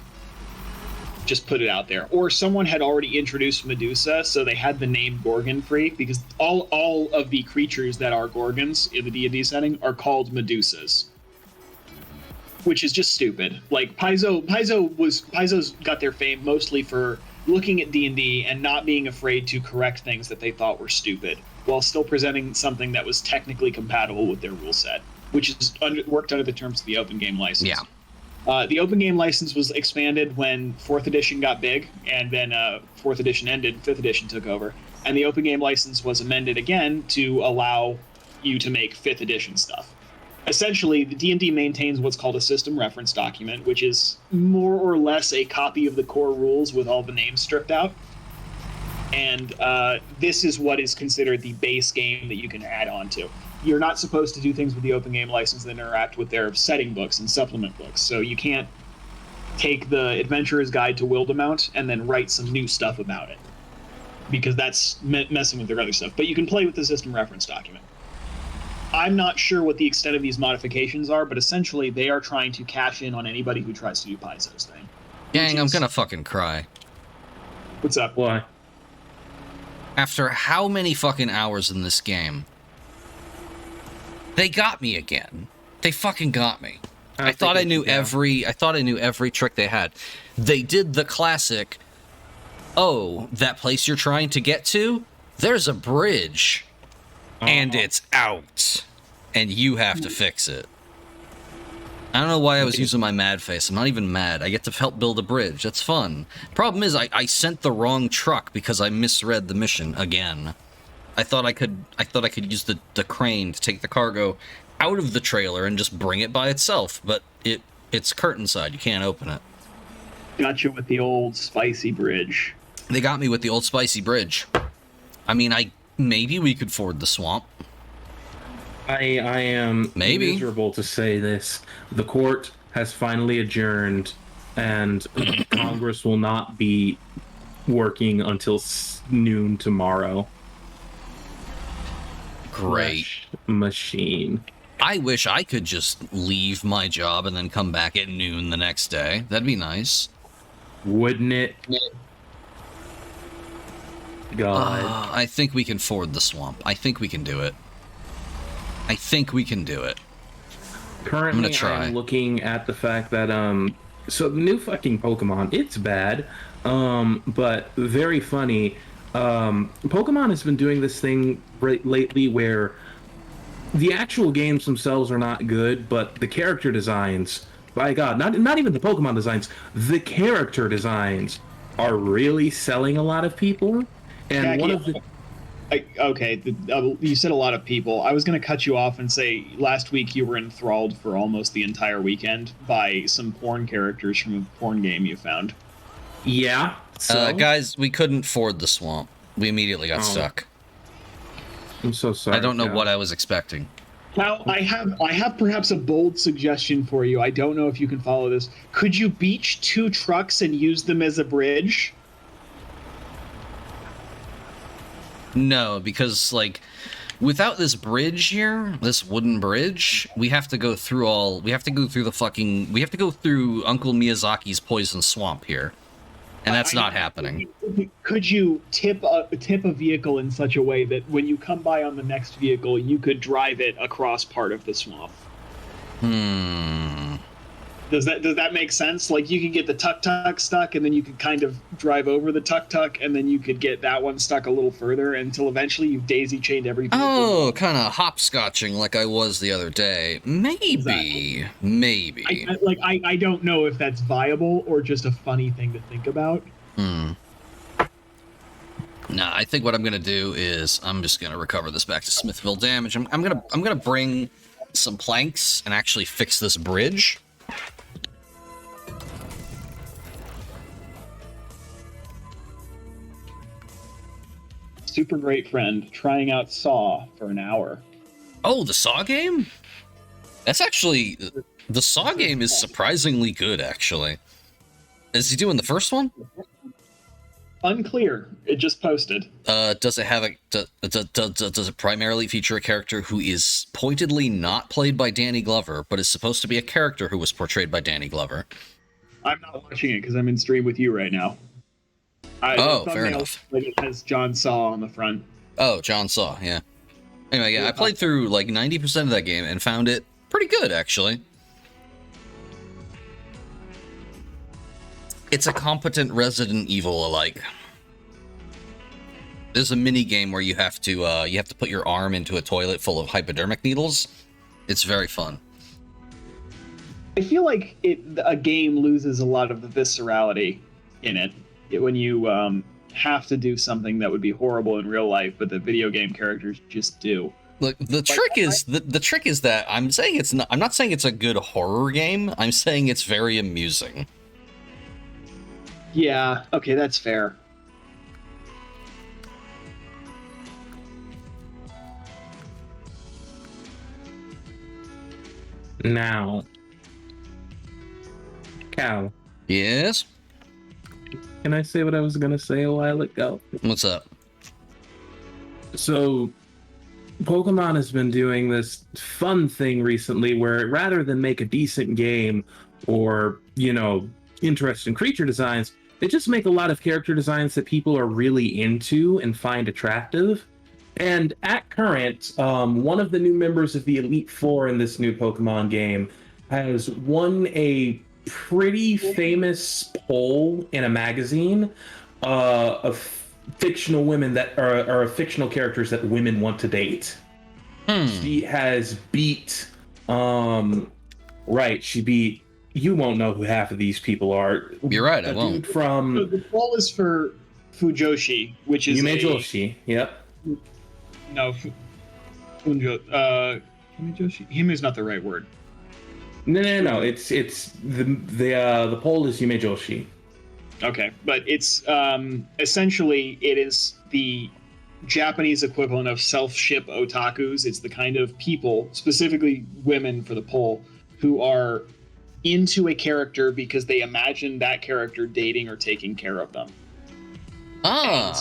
Speaker 3: just put it out there. Or someone had already introduced Medusa, so they had the name Gorgon free, because all of the creatures that are Gorgons in the D&D setting are called Medusas, which is just stupid. Like, Paizo's got their fame mostly for looking at D&D and not being afraid to correct things that they thought were stupid, while still presenting something that was technically compatible with their rule set, which is worked under the terms of the open game license.
Speaker 1: Yeah.
Speaker 3: The open game license was expanded when 4th edition got big, and then 4th edition ended, 5th edition took over, and the open game license was amended again to allow you to make 5th edition stuff. Essentially, the D&D maintains what's called a system reference document, which is more or less a copy of the core rules with all the names stripped out. And this is what is considered the base game that you can add on to. You're not supposed to do things with the open game license that interact with their setting books and supplement books. So you can't take the Adventurer's Guide to Wildemount and then write some new stuff about it. because that's messing with their other stuff. But you can play with the system reference document. I'm not sure what the extent of these modifications are, but essentially they are trying to cash in on anybody who tries to do Paizo's thing.
Speaker 1: Dang, I'm gonna fucking cry.
Speaker 3: What's up?
Speaker 2: Why?
Speaker 1: After how many fucking hours in this game, they got me again. They fucking got me. I thought I knew every trick they had. They did the classic, oh, that place you're trying to get to, there's a bridge. And it's out. And you have to fix it. I don't know why I was using my mad face. I'm not even mad. I get to help build a bridge. That's fun. Problem is, I sent the wrong truck because I misread the mission again. I thought I could use the crane to take the cargo out of the trailer and just bring it by itself, but it's curtainside. You can't open it.
Speaker 3: Got you with the old spicy bridge.
Speaker 1: They got me with the old spicy bridge. I mean, maybe we could ford the swamp.
Speaker 2: I am
Speaker 1: maybe
Speaker 2: miserable to say this. The court has finally adjourned, and Congress will not be working until noon tomorrow.
Speaker 1: Great.
Speaker 2: Machine.
Speaker 1: I wish I could just leave my job and then come back at noon the next day. That'd be nice.
Speaker 2: Wouldn't it? God.
Speaker 1: I think we can ford the swamp. I think we can do it. I think we can do it.
Speaker 2: Currently,
Speaker 1: I'm gonna try.
Speaker 2: I'm looking at the fact that so the new fucking Pokemon, it's bad, but very funny. Pokemon has been doing this thing lately where the actual games themselves are not good, but the character designs, by God, not even the Pokemon designs, the character designs are really selling a lot of people. And one of the
Speaker 3: you said a lot of people. I was going to cut you off and say last week you were enthralled for almost the entire weekend by some porn characters from a porn game you found.
Speaker 2: Yeah. So?
Speaker 1: Guys, we couldn't ford the swamp. We immediately got stuck.
Speaker 2: I'm so sorry.
Speaker 1: I don't know
Speaker 2: Cal.
Speaker 1: what I was expecting.
Speaker 3: Now, I have perhaps a bold suggestion for you. I don't know if you can follow this. Could you beach 2 trucks and use them as a bridge?
Speaker 1: No, because, like, without this bridge here, this wooden bridge, we have to go through we have to go through Uncle Miyazaki's poison swamp here. And that's not happening.
Speaker 3: Could you tip a vehicle in such a way that when you come by on the next vehicle, you could drive it across part of the swamp? Does that make sense? Like, you could get the tuk-tuk stuck, and then you could kind of drive over the tuk-tuk, and then you could get that one stuck a little further until eventually you've daisy-chained every vehicle.
Speaker 1: Oh, kind of hopscotching like I was the other day. Maybe.
Speaker 3: Exactly.
Speaker 1: Maybe.
Speaker 3: I don't know if that's viable or just a funny thing to think about.
Speaker 1: Nah, I think what I'm gonna do is I'm just gonna recover this back to Smithville damage. I'm gonna bring some planks and actually fix this bridge.
Speaker 3: Super great friend trying out Saw for an hour.
Speaker 1: Oh, the Saw game? That's actually... The Saw game is surprisingly good, actually. Is he doing the first one?
Speaker 3: Unclear. It just posted.
Speaker 1: Does it have does it primarily feature a character who is pointedly not played by Danny Glover, but is supposed to be a character who was portrayed by Danny Glover?
Speaker 3: I'm not watching it because I'm in stream with you right now.
Speaker 1: Fair enough.
Speaker 3: It has John Saw on the front.
Speaker 1: Oh, John Saw, yeah. Anyway, yeah, I played through like 90% of that game and found it pretty good, actually. It's a competent Resident Evil alike. There's a mini game where you have to put your arm into a toilet full of hypodermic needles. It's very fun.
Speaker 3: I feel like a game loses a lot of the viscerality in it when you have to do something that would be horrible in real life, but the video game characters just do.
Speaker 1: Look, the trick is that I'm not saying it's a good horror game. I'm saying it's very amusing.
Speaker 3: Yeah, okay, that's fair.
Speaker 2: Now, Cal.
Speaker 1: Yes?
Speaker 2: Can I say what I was gonna say a while ago?
Speaker 1: What's up?
Speaker 2: So Pokemon has been doing this fun thing recently where rather than make a decent game or, interesting creature designs, they just make a lot of character designs that people are really into and find attractive. And at current, one of the new members of the Elite Four in this new Pokemon game has won a pretty famous poll in a magazine of fictional women that are fictional characters that women want to date. She has beat, she beat. You won't know who half of these people are.
Speaker 1: You're right, I
Speaker 2: A
Speaker 1: won't.
Speaker 2: dude from
Speaker 3: The poll is for Fujoshi, which is
Speaker 2: Yume Joshi. Yep.
Speaker 3: No, Fujoshi. Him is not the right word.
Speaker 2: No. It's the poll is Yume Joshi.
Speaker 3: Okay, but it's essentially it is the Japanese equivalent of self-ship otakus. It's the kind of people, specifically women for the poll, who are into a character because they imagine that character dating or taking care of them. And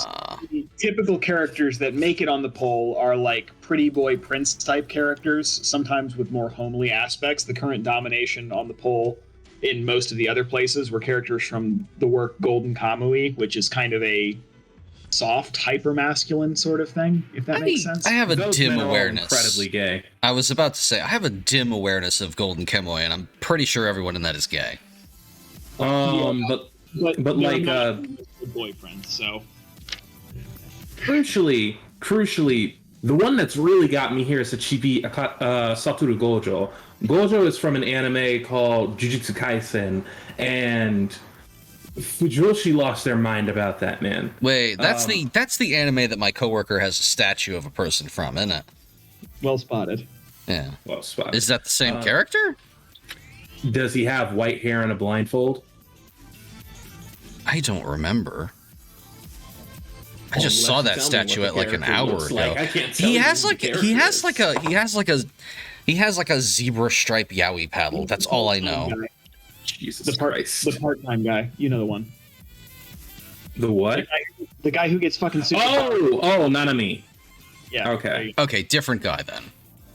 Speaker 3: the typical characters that make it on the poll are like pretty boy prince type characters, sometimes with more homely aspects. The current domination on the poll in most of the other places were characters from the work Golden Kamui, which is kind of a soft, hyper-masculine sort of thing, if that makes sense.
Speaker 1: I have a
Speaker 2: Those
Speaker 1: dim
Speaker 2: men are all
Speaker 1: awareness.
Speaker 2: incredibly gay.
Speaker 1: I was about to say, I have a dim awareness of Golden Kamui, and I'm pretty sure everyone in that is gay.
Speaker 2: But like
Speaker 3: boyfriend, so
Speaker 2: crucially, the one that's really got me here is that she beat Satoru Gojo. Gojo is from an anime called Jujutsu Kaisen, and Fujoshi lost their mind about that, man.
Speaker 1: Wait, that's the anime that my coworker has a statue of a person from, isn't it?
Speaker 3: well spotted.
Speaker 1: Yeah.
Speaker 2: Well spotted.
Speaker 1: Is that the same character?
Speaker 2: Does he have white hair and a blindfold?
Speaker 1: I don't remember. I just saw that statue at like an hour ago.
Speaker 2: I can't tell
Speaker 1: He
Speaker 2: you
Speaker 1: has
Speaker 2: who the
Speaker 1: like
Speaker 2: character
Speaker 1: he has
Speaker 2: is.
Speaker 1: like a zebra stripe yaoi paddle. That's all I know.
Speaker 2: Jesus Christ.
Speaker 3: The part-time guy, you know the one.
Speaker 2: The what?
Speaker 3: The guy who gets fucking super.
Speaker 2: Oh, Nanami.
Speaker 3: Yeah.
Speaker 2: Okay.
Speaker 1: Okay, different guy then.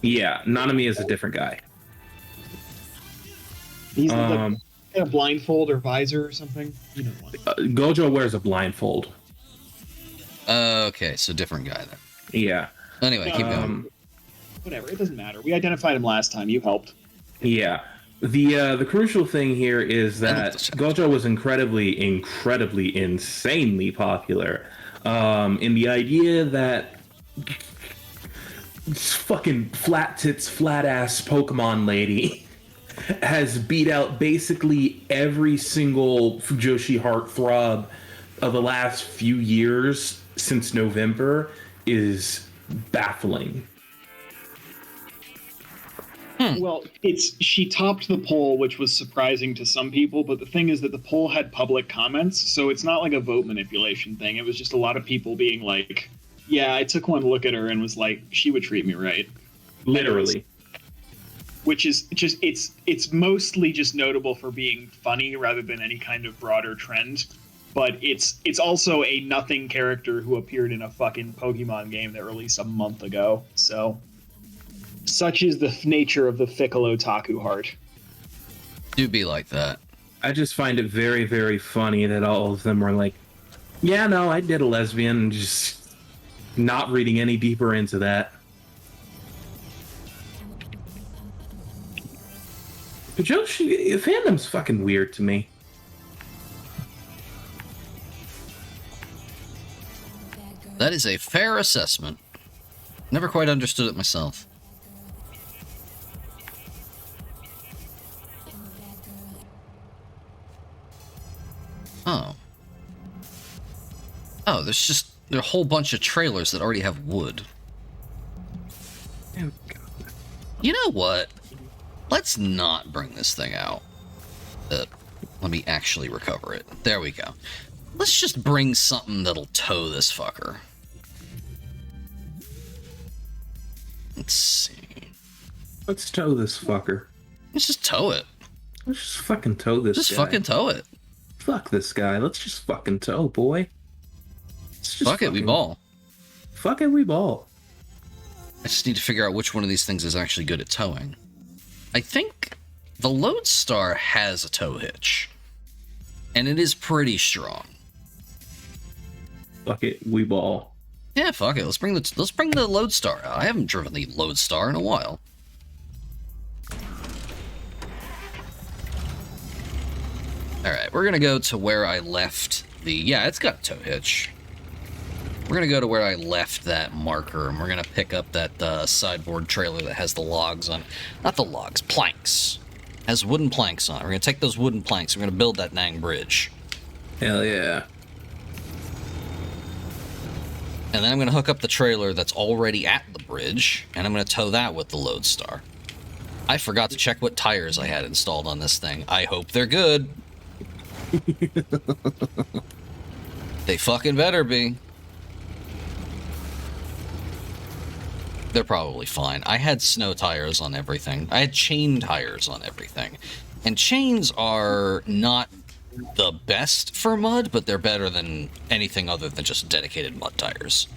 Speaker 2: Yeah, Nanami is a different guy.
Speaker 3: He's like a blindfold or visor or something. You know the one.
Speaker 2: Gojo wears a blindfold.
Speaker 1: Okay, so different guy then.
Speaker 2: Yeah.
Speaker 1: Anyway, keep going.
Speaker 3: Whatever, it doesn't matter. We identified him last time. You helped.
Speaker 2: Yeah. The crucial thing here is
Speaker 1: I know
Speaker 2: that
Speaker 1: this
Speaker 2: Gojo was incredibly, insanely popular. In the idea that this fucking flat tits, flat ass Pokemon lady has beat out basically every single Fujoshi heartthrob of the last few years since November is baffling.
Speaker 3: Well, she topped the poll, which was surprising to some people. But the thing is that the poll had public comments, so it's not like a vote manipulation thing. It was just a lot of people being like, "Yeah, I took one look at her and was like, she would treat me right."
Speaker 2: Literally.
Speaker 3: Which is just it's mostly just notable for being funny rather than any kind of broader trend. But it's also a nothing character who appeared in a fucking Pokemon game that released a month ago. So such is the nature of the fickle otaku heart.
Speaker 1: Do be like that.
Speaker 2: I just find it very, very funny that all of them were like, yeah, no, I did a lesbian, and just not reading any deeper into that. But Joshi, fandom's fucking weird to me.
Speaker 1: That is a fair assessment. Never quite understood it myself. Oh. Oh, there are a whole bunch of trailers that already have wood.
Speaker 2: Oh, God.
Speaker 1: You know what? Let's not bring this thing out. Let me actually recover it. There we go. Let's just bring something that'll tow this fucker. Let's see.
Speaker 2: Let's tow this fucker.
Speaker 1: Let's just tow it.
Speaker 2: Let's just fucking tow this
Speaker 1: Just
Speaker 2: guy.
Speaker 1: fucking tow it.
Speaker 2: Fuck this guy. Let's just fucking tow, boy. Let's just
Speaker 1: Fuck it, we ball.
Speaker 2: fucking we ball.
Speaker 1: I just need to figure out which one of these things is actually good at towing. I think the Lodestar has a tow hitch, and it is pretty strong.
Speaker 2: Fuck it, we ball.
Speaker 1: Yeah, fuck it. Let's bring the Lodestar out. I haven't driven the Lodestar in a while. All right, we're gonna go to where I left the. Yeah, it's got a tow hitch. We're gonna go to where I left that marker, and we're gonna pick up that sideboard trailer that has the logs on. Not the logs, planks. Has wooden planks on it. We're gonna take those wooden planks. We're gonna build that Nang Bridge.
Speaker 2: Hell yeah.
Speaker 1: And then I'm going to hook up the trailer that's already at the bridge, and I'm going to tow that with the Lodestar. I forgot to check what tires I had installed on this thing. I hope they're good. They fucking better be. They're probably fine. I had snow tires on everything. I had chain tires on everything. And chains are not the best for mud, but they're better than anything other than just dedicated mud tires.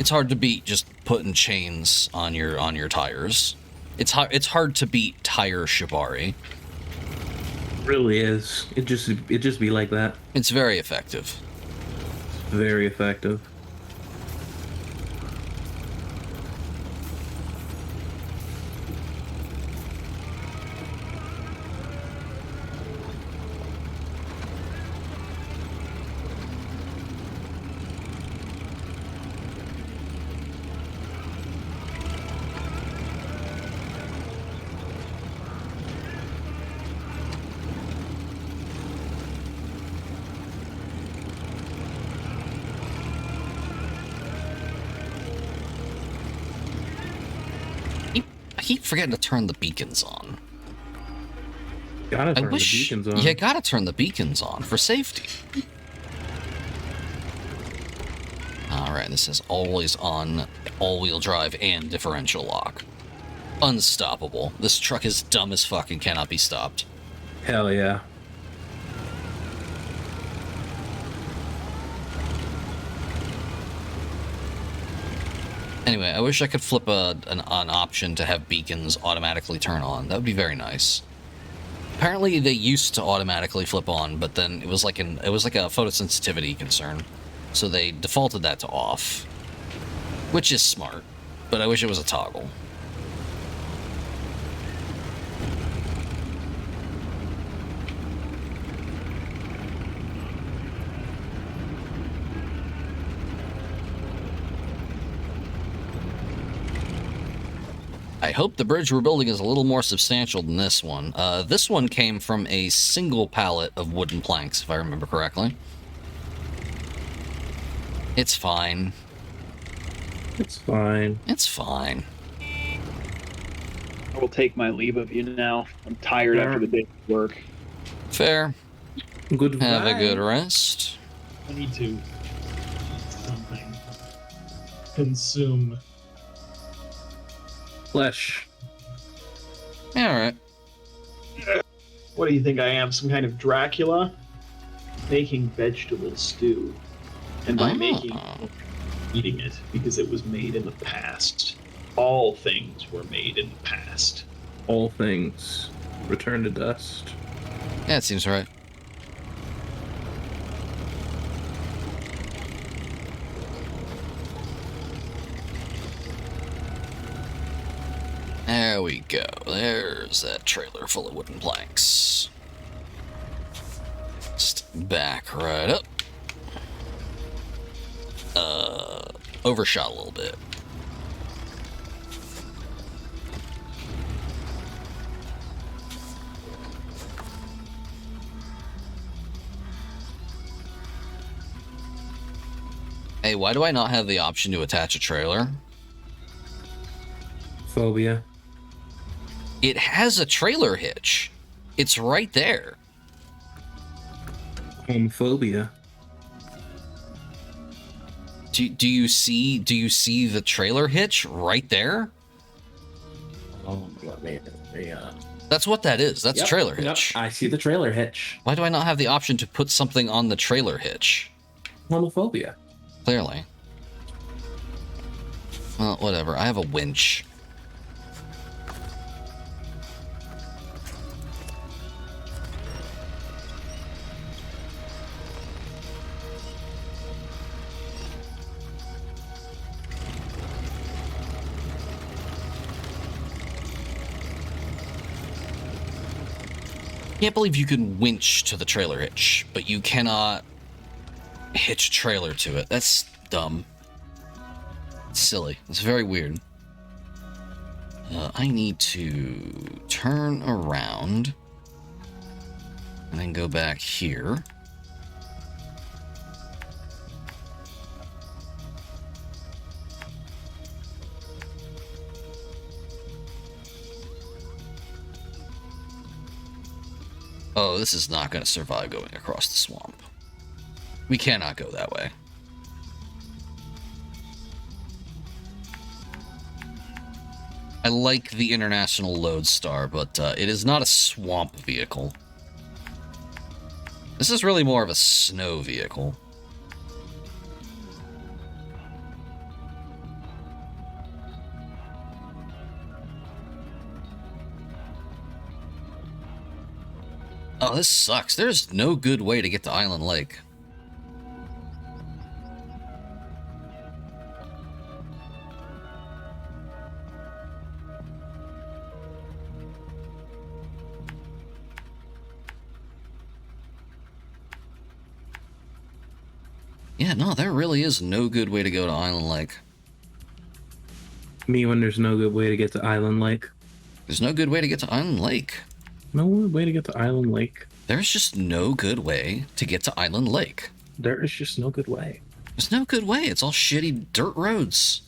Speaker 1: It's hard to beat just putting chains on your tires. It's hard to beat tire shibari.
Speaker 2: It really is. It just be like that.
Speaker 1: It's very effective.
Speaker 2: Very effective.
Speaker 1: I keep forgetting to turn the beacons on.
Speaker 2: Gotta turn
Speaker 1: I wish
Speaker 2: the beacons on.
Speaker 1: you gotta turn the beacons on for safety. Alright, this is always on, all-wheel drive and differential lock. Unstoppable. This truck is dumb as fuck and cannot be stopped.
Speaker 2: Hell yeah.
Speaker 1: Anyway, I wish I could flip an option to have beacons automatically turn on. That would be very nice. Apparently they used to automatically flip on, but then it was like a photosensitivity concern. So they defaulted that to off. Which is smart, but I wish it was a toggle. I hope the bridge we're building is a little more substantial than this one. This one came from a single pallet of wooden planks, if I remember correctly. It's fine.
Speaker 2: It's fine.
Speaker 1: It's fine.
Speaker 3: I will take my leave of you now. I'm tired after the day's work.
Speaker 1: Fair.
Speaker 2: Good
Speaker 1: Have a
Speaker 2: vibe.
Speaker 1: good rest.
Speaker 3: I need to something. Consume.
Speaker 2: Flesh.
Speaker 1: Yeah, alright.
Speaker 3: What do you think I am? Some kind of Dracula? Making vegetable stew. And by eating it, because it was made in the past. All things were made in the past.
Speaker 2: All things return to dust.
Speaker 1: Yeah, it seems right. There we go. There's that trailer full of wooden planks. Just back right up. Overshot a little bit. Hey, why do I not have the option to attach a trailer?
Speaker 2: Phobia.
Speaker 1: It has a trailer hitch. It's right there.
Speaker 2: Homophobia.
Speaker 1: Do you see the trailer hitch right there?
Speaker 2: Oh, man. Yeah.
Speaker 1: That's what that is. That's a trailer
Speaker 2: Yep,
Speaker 1: hitch.
Speaker 2: I see the trailer hitch.
Speaker 1: Why do I not have the option to put something on the trailer hitch?
Speaker 2: Homophobia.
Speaker 1: Clearly. Well, whatever. I have a winch. Can't believe you can winch to the trailer hitch, but you cannot hitch a trailer to it. That's dumb. It's silly. It's very weird. I need to turn around and then go back here. Oh, this is not going to survive going across the swamp. We cannot go that way. I like the International Lodestar, but it is not a swamp vehicle. This is really more of a snow vehicle. Oh, this sucks. There's no good way to get to Island Lake. Yeah, no, there really is no good way to go to Island Lake.
Speaker 2: Me when there's no good way to get to Island Lake.
Speaker 1: There's no good way to get to Island Lake.
Speaker 2: No way to get to Island Lake.
Speaker 1: There's just no good way to get to Island Lake.
Speaker 2: There is just no good way.
Speaker 1: There's no good way. It's all shitty dirt roads.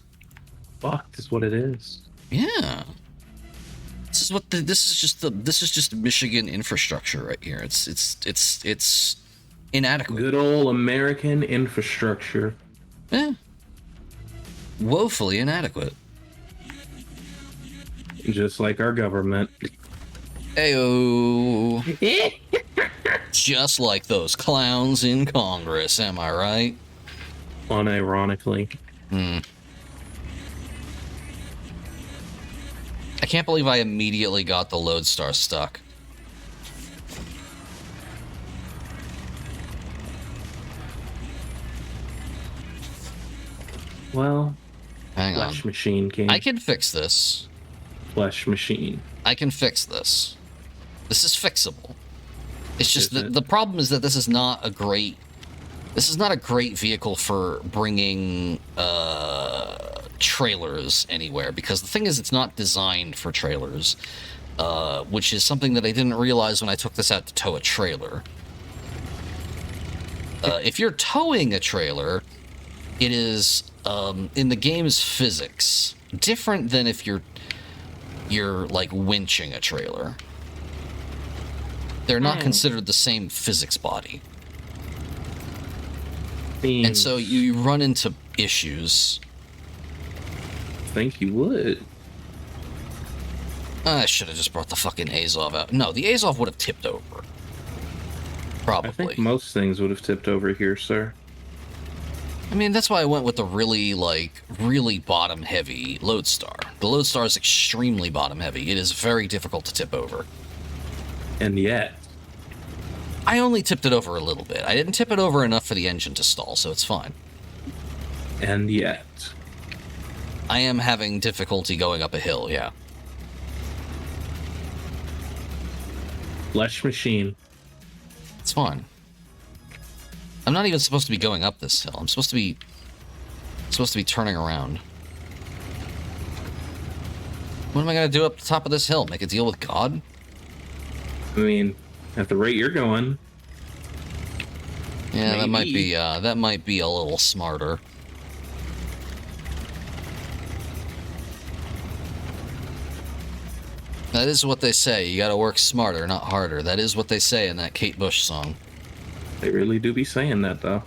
Speaker 2: Fucked is what it is.
Speaker 1: Yeah. This is just Michigan infrastructure right here. It's inadequate.
Speaker 2: Good old American infrastructure.
Speaker 1: Yeah. Woefully inadequate.
Speaker 2: Just like our government.
Speaker 1: Ayo. Just like those clowns in Congress, am I right?
Speaker 2: Unironically.
Speaker 1: I can't believe I immediately got the Lodestar stuck.
Speaker 2: Well,
Speaker 1: Hang on.
Speaker 2: Flesh Machine King.
Speaker 1: I can fix this.
Speaker 2: Flesh Machine.
Speaker 1: I can fix this. This is fixable. It's just
Speaker 2: Is it?
Speaker 1: the problem is that this is not a great vehicle for bringing trailers anywhere, because the thing is it's not designed for trailers, which is something that I didn't realize when I took this out to tow a trailer. If you're towing a trailer, it is in the game's physics different than if you're like winching a trailer. They're not considered the same physics body. And so you run into issues.
Speaker 2: I think you would.
Speaker 1: I should have just brought the fucking Azov out. No, the Azov would have tipped over. Probably.
Speaker 2: I think most things would have tipped over here, sir.
Speaker 1: I mean, that's why I went with the really bottom-heavy Lodestar. The Lodestar is extremely bottom-heavy. It is very difficult to tip over.
Speaker 2: And yet.
Speaker 1: I only tipped it over a little bit. I didn't tip it over enough for the engine to stall, so it's fine.
Speaker 2: And yet.
Speaker 1: I am having difficulty going up a hill, yeah.
Speaker 2: Flesh Machine.
Speaker 1: It's fine. I'm not even supposed to be going up this hill. I'm supposed to be turning around. What am I going to do up the top of this hill? Make a deal with God?
Speaker 2: I mean, at the rate you're going.
Speaker 1: Yeah,
Speaker 2: Maybe.
Speaker 1: that might be a little smarter. That is what they say. You gotta work smarter, not harder. That is what they say in that Kate Bush song.
Speaker 2: They really do be saying that, though.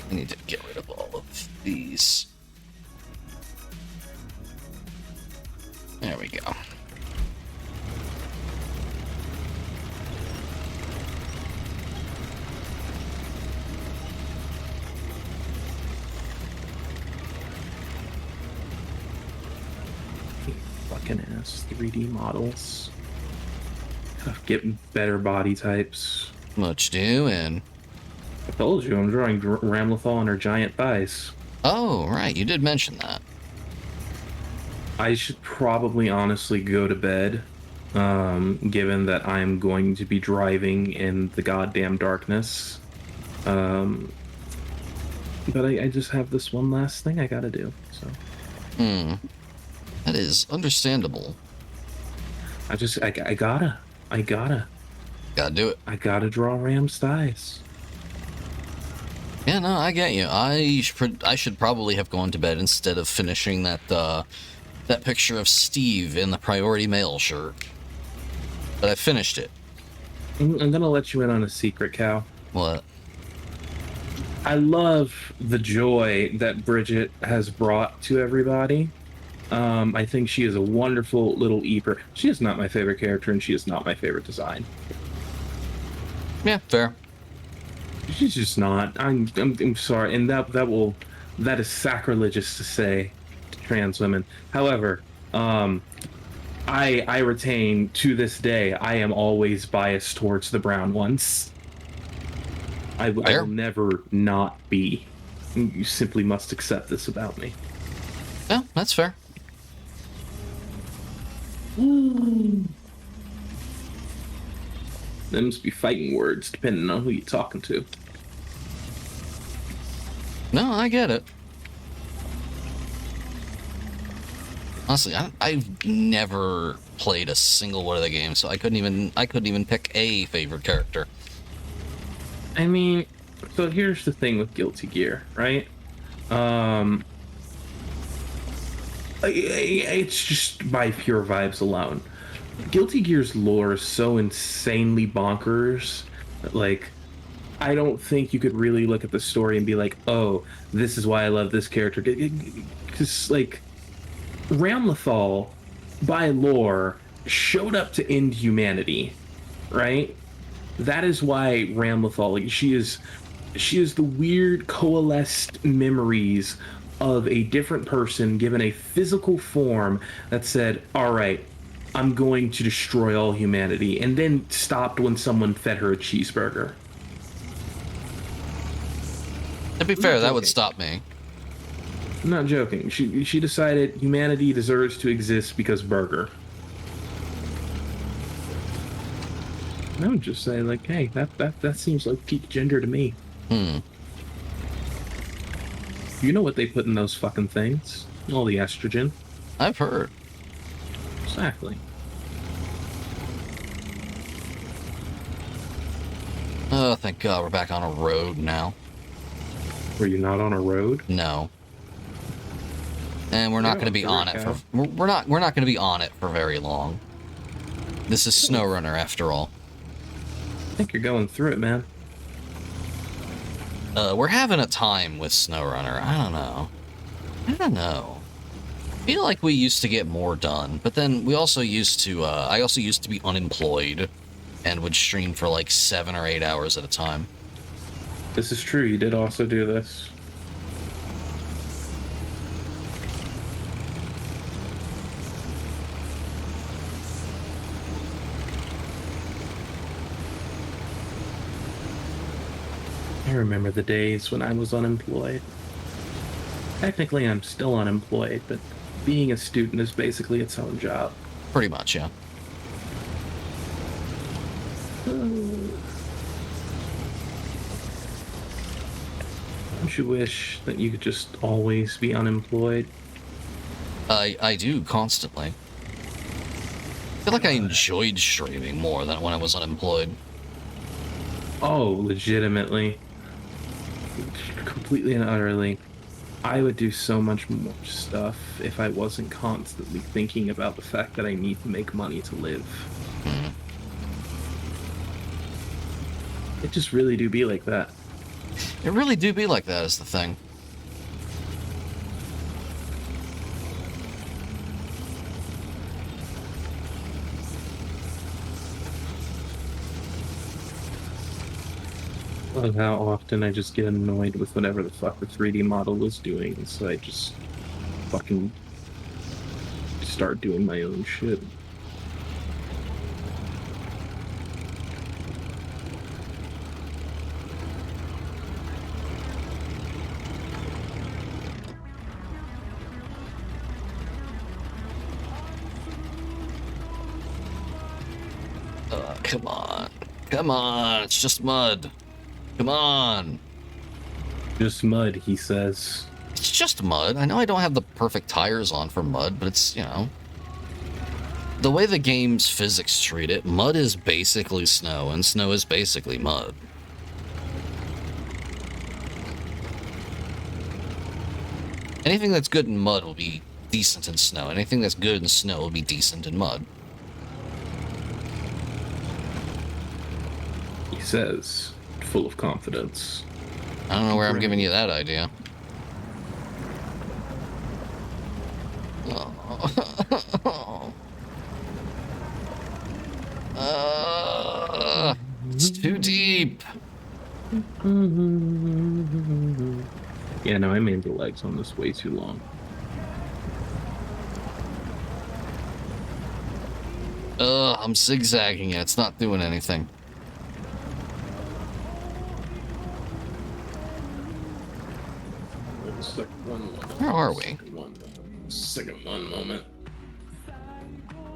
Speaker 1: I need to get rid of all of these. There we go.
Speaker 2: fucking ass 3D models. Get better body types.
Speaker 1: Much doing.
Speaker 2: I told you I'm drawing Ramlethal on her giant thighs.
Speaker 1: Oh, right. You did mention that.
Speaker 2: I should probably honestly go to bed, given that I'm going to be driving in the goddamn darkness. But I just have this one last thing I gotta do, so.
Speaker 1: That is understandable.
Speaker 2: I gotta.
Speaker 1: Gotta do it.
Speaker 2: I gotta draw Ram's thighs.
Speaker 1: Yeah, no, I get you. I should probably have gone to bed instead of finishing that picture of Steve in the priority mail shirt. But I finished it.
Speaker 2: I'm gonna let you in on a secret, Cow.
Speaker 1: What?
Speaker 2: I love the joy that Bridget has brought to everybody. I think she is a wonderful little Eeper. She is not my favorite character, and she is not my favorite design.
Speaker 1: Yeah, fair.
Speaker 2: She's just not. I'm sorry, and that is sacrilegious to say to trans women. However, I retain to this day I am always biased towards the brown ones. I will never not be. You simply must accept this about me.
Speaker 1: Yeah, that's fair.
Speaker 2: Them must be fighting words, depending on who you're talking to.
Speaker 1: No, I get it. Honestly, I've never played a single one of the games, so I couldn't even pick a favorite character.
Speaker 2: I mean, so here's the thing with Guilty Gear, right? It's just by pure vibes alone. Guilty Gear's lore is so insanely bonkers that, like, I don't think you could really look at the story and be like, oh, this is why I love this character. Because, like, Ramlethal, by lore, showed up to end humanity, right? That is why Ramlethal, like, she is the weird coalesced memories of a different person given a physical form that said, all right, I'm going to destroy all humanity, and then stopped when someone fed her a cheeseburger.
Speaker 1: To be fair, that would stop me.
Speaker 2: I'm not joking. She decided humanity deserves to exist because burger. And I would just say, like, hey, that seems like peak gender to me. You know what they put in those fucking things? All the estrogen.
Speaker 1: I've heard.
Speaker 2: Exactly.
Speaker 1: Oh, thank God we're back on a road now.
Speaker 2: Were you not on a road?
Speaker 1: No. And we're not going to be on it for we're not going to be on it for very long. This is SnowRunner after all.
Speaker 2: I think you're going through it, man.
Speaker 1: We're having a time with SnowRunner. I don't know. I feel like we used to get more done, but then we also used to, I also used to be unemployed and would stream for like 7 or 8 hours at a time.
Speaker 2: This is true. You did also do this. I remember the days when I was unemployed. Technically, I'm still unemployed, but being a student is basically its own job.
Speaker 1: Pretty much, yeah.
Speaker 2: Don't you wish that you could just always be unemployed?
Speaker 1: I do constantly. I feel like I enjoyed streaming more than when I was unemployed.
Speaker 2: Oh, legitimately. Completely and utterly. I would do so much more stuff if I wasn't constantly thinking about the fact that I need to make money to live. It just really do be like that.
Speaker 1: It really do be like that is the thing.
Speaker 2: Of how often I just get annoyed with whatever the fuck the 3D model was doing, so I just fucking just start doing my own shit.
Speaker 1: Come on. Come on. It's just mud. Come on.
Speaker 2: Just mud, he says.
Speaker 1: It's just mud. I know I don't have the perfect tires on for mud, but it's, you know, the way the game's physics treat it, mud is basically snow, and snow is basically mud. Anything that's good in mud will be decent in snow. Anything that's good in snow will be decent in mud.
Speaker 2: He says, full of confidence.
Speaker 1: I don't know where I'm giving you that idea. It's too deep.
Speaker 2: Yeah, no, I made the legs on this way too long.
Speaker 1: I'm zigzagging it. It's not doing anything. Where are we?
Speaker 2: Second one moment.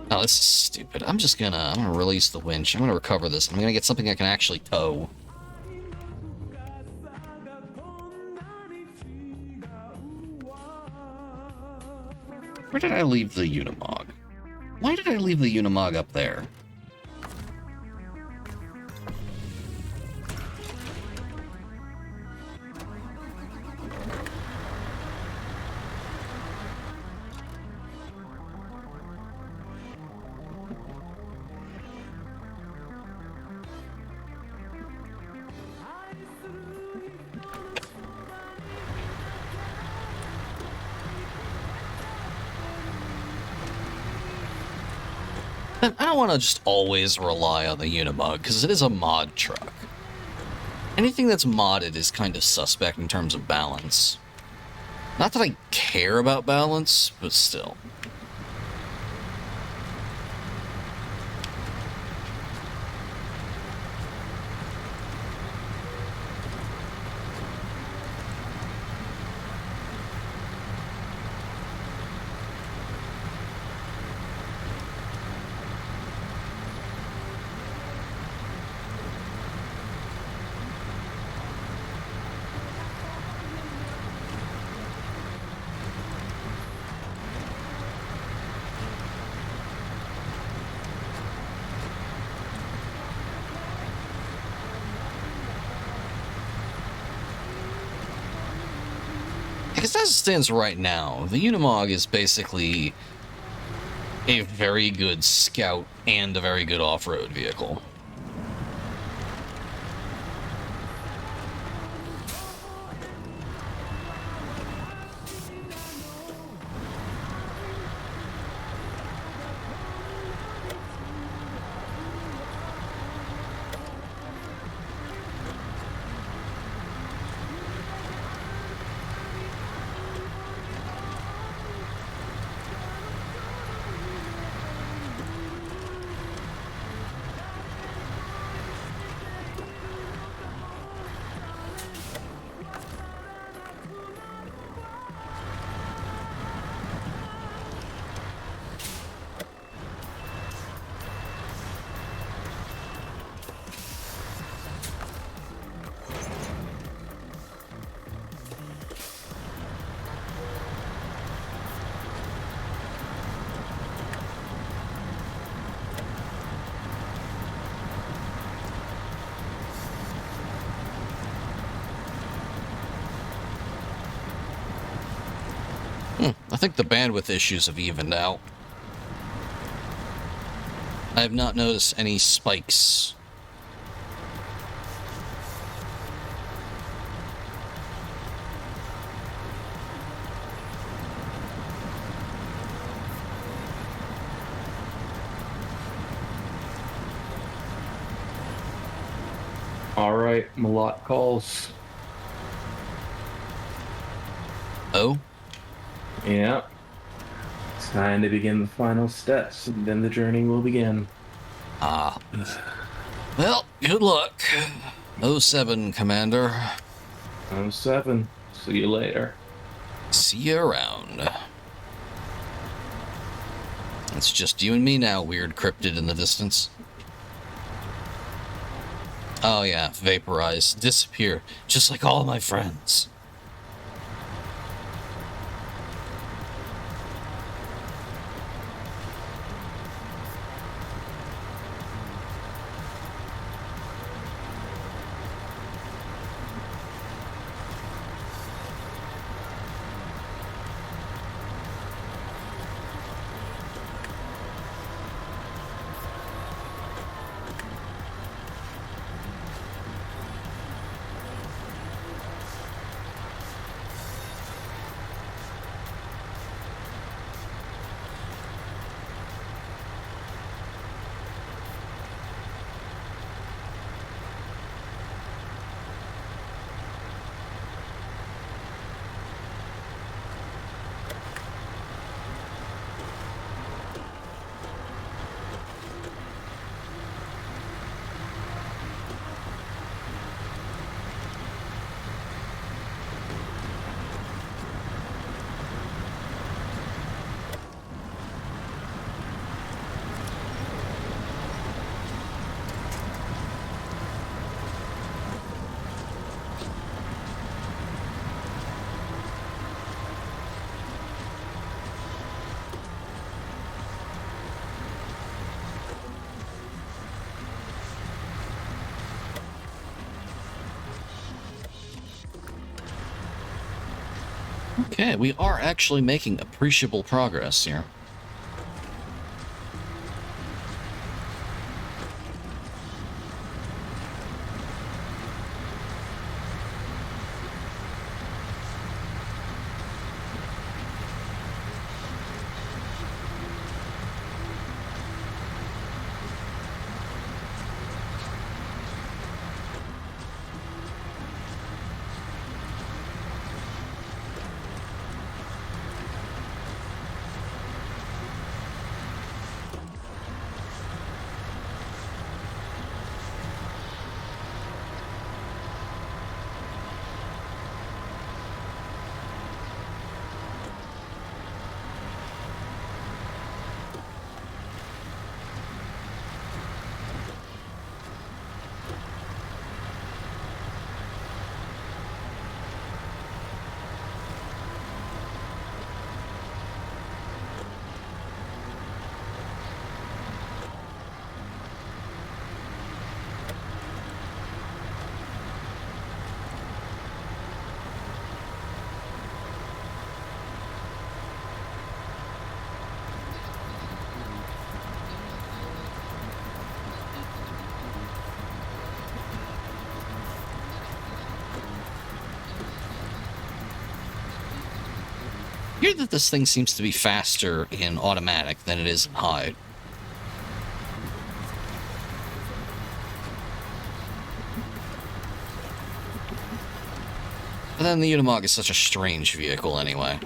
Speaker 1: Oh, this is stupid. I'm gonna release the winch. I'm gonna recover this. I'm gonna get something I can actually tow. Where did I leave the Unimog? Why did I leave the Unimog up there? I don't want to just always rely on the Unimog, because it is a mod truck. Anything that's modded is kind of suspect in terms of balance. Not that I care about balance, but still. Because as it stands right now, the Unimog is basically a very good scout and a very good off-road vehicle. I think the bandwidth issues have evened out. I have not noticed any spikes.
Speaker 2: All right, Malott calls.
Speaker 1: Oh?
Speaker 2: Yeah. Time to begin the final steps, and then the journey will begin.
Speaker 1: Ah. Well, good luck. '07, Commander.
Speaker 2: I'm 7. See you later.
Speaker 1: See you around. It's just you and me now, weird cryptid in the distance. Oh yeah, vaporize, disappear, just like all my friends. Okay, we are actually making appreciable progress here. I hear that this thing seems to be faster in automatic than it is in hide. But then the Unimog is such a strange vehicle anyway.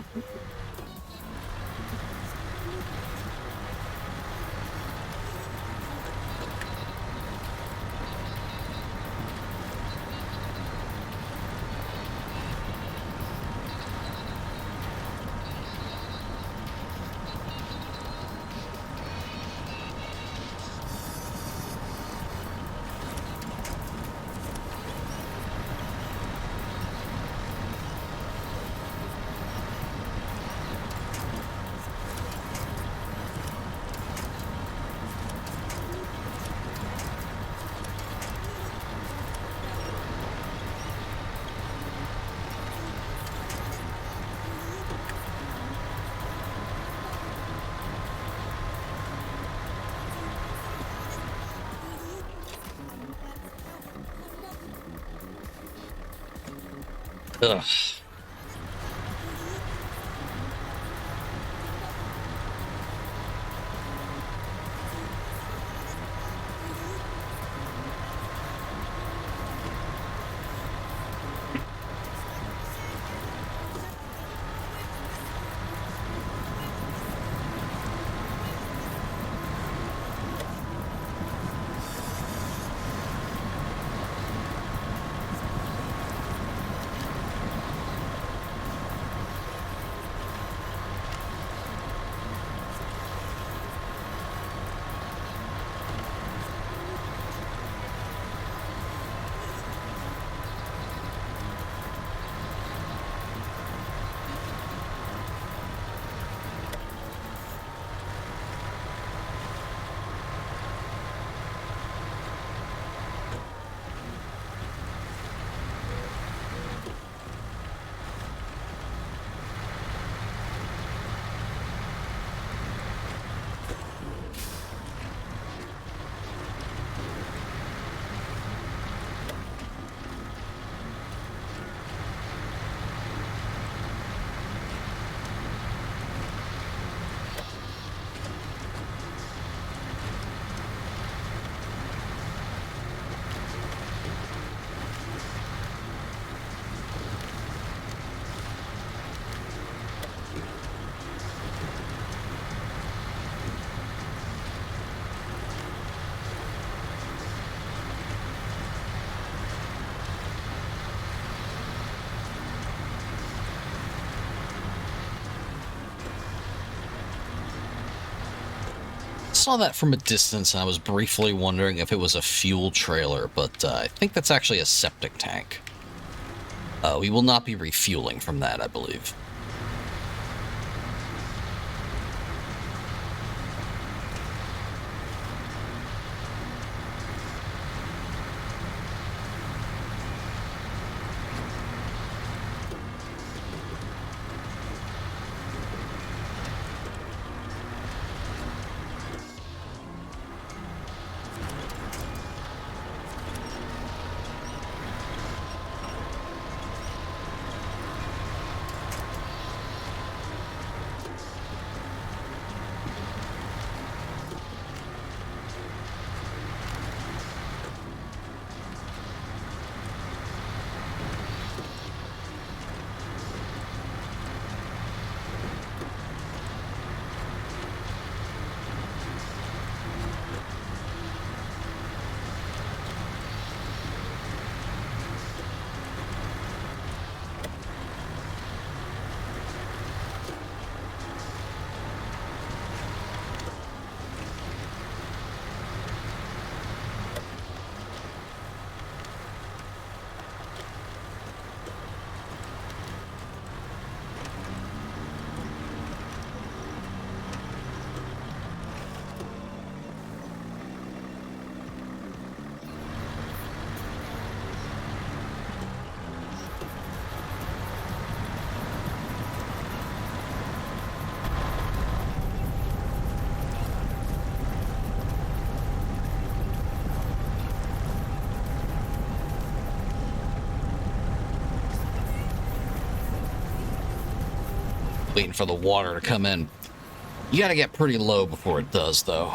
Speaker 1: Ugh. saw that from a distance, and I was briefly wondering if it was a fuel trailer, but I think that's actually a septic tank. We will not be refueling from that, I believe. Waiting for the water to come in. You gotta get pretty low before it does, though.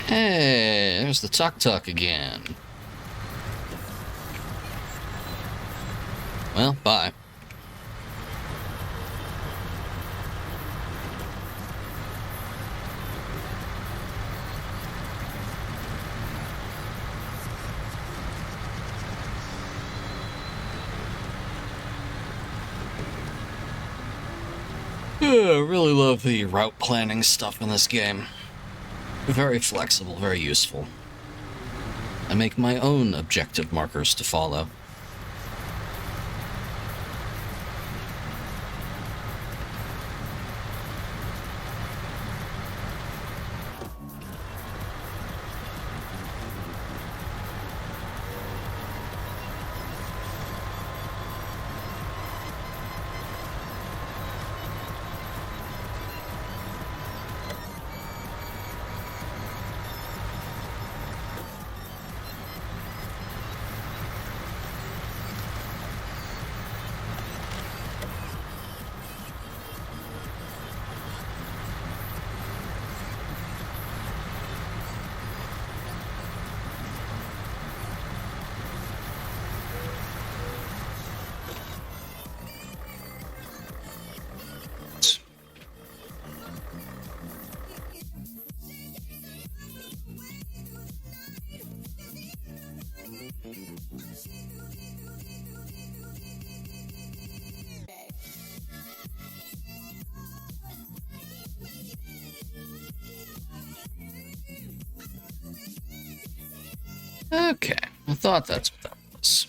Speaker 1: Hey, there's the tuk-tuk again. Well, bye. I really love the route planning stuff in this game. Very flexible, very useful. I make my own objective markers to follow. Okay, I thought that's what that was.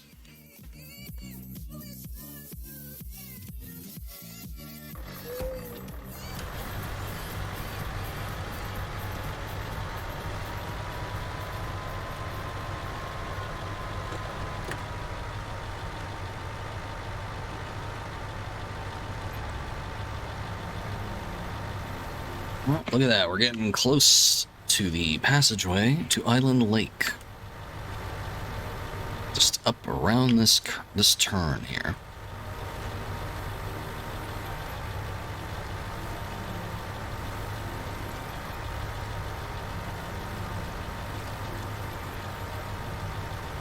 Speaker 1: Well, look at that. We're getting close to the passageway to Island Lake. Just up around this turn here.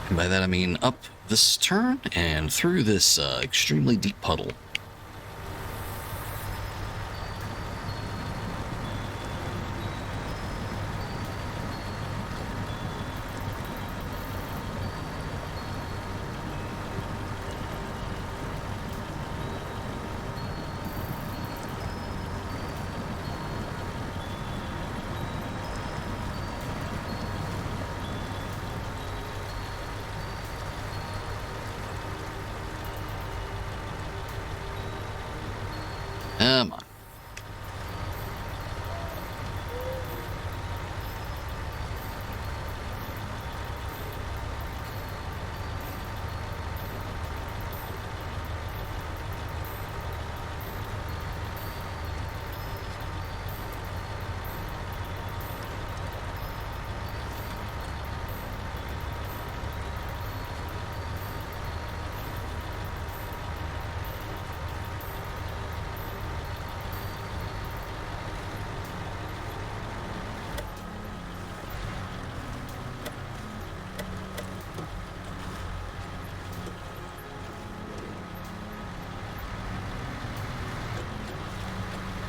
Speaker 1: And by that I mean up this turn and through this extremely deep puddle. Come on.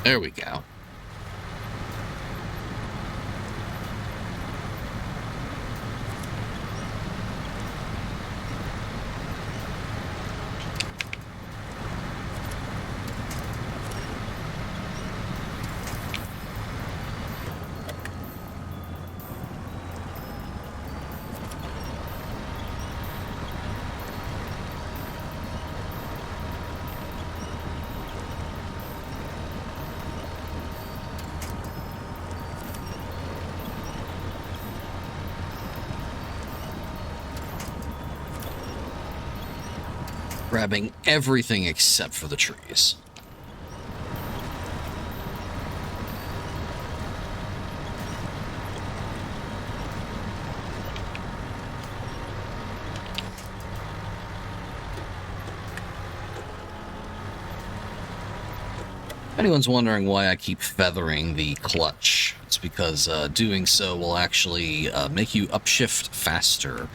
Speaker 1: There we go. Grabbing everything except for the trees. If anyone's wondering why I keep feathering the clutch, it's because doing so will actually make you upshift faster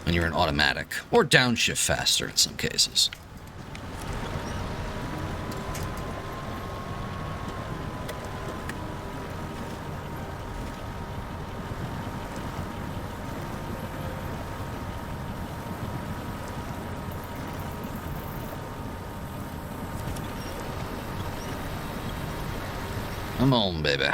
Speaker 1: when you're in automatic, or downshift faster in some cases. Come on, baby.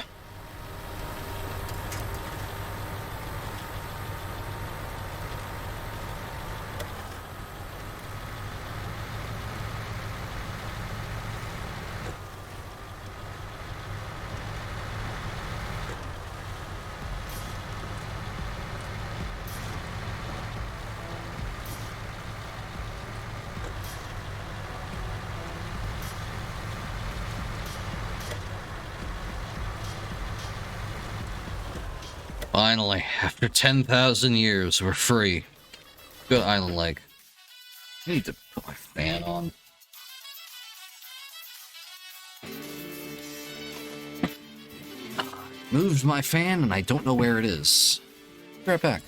Speaker 1: Finally, after 10,000 years, we're free. Good Island Lake. I need to put my fan on. Moved my fan and I don't know where it is. Be right back.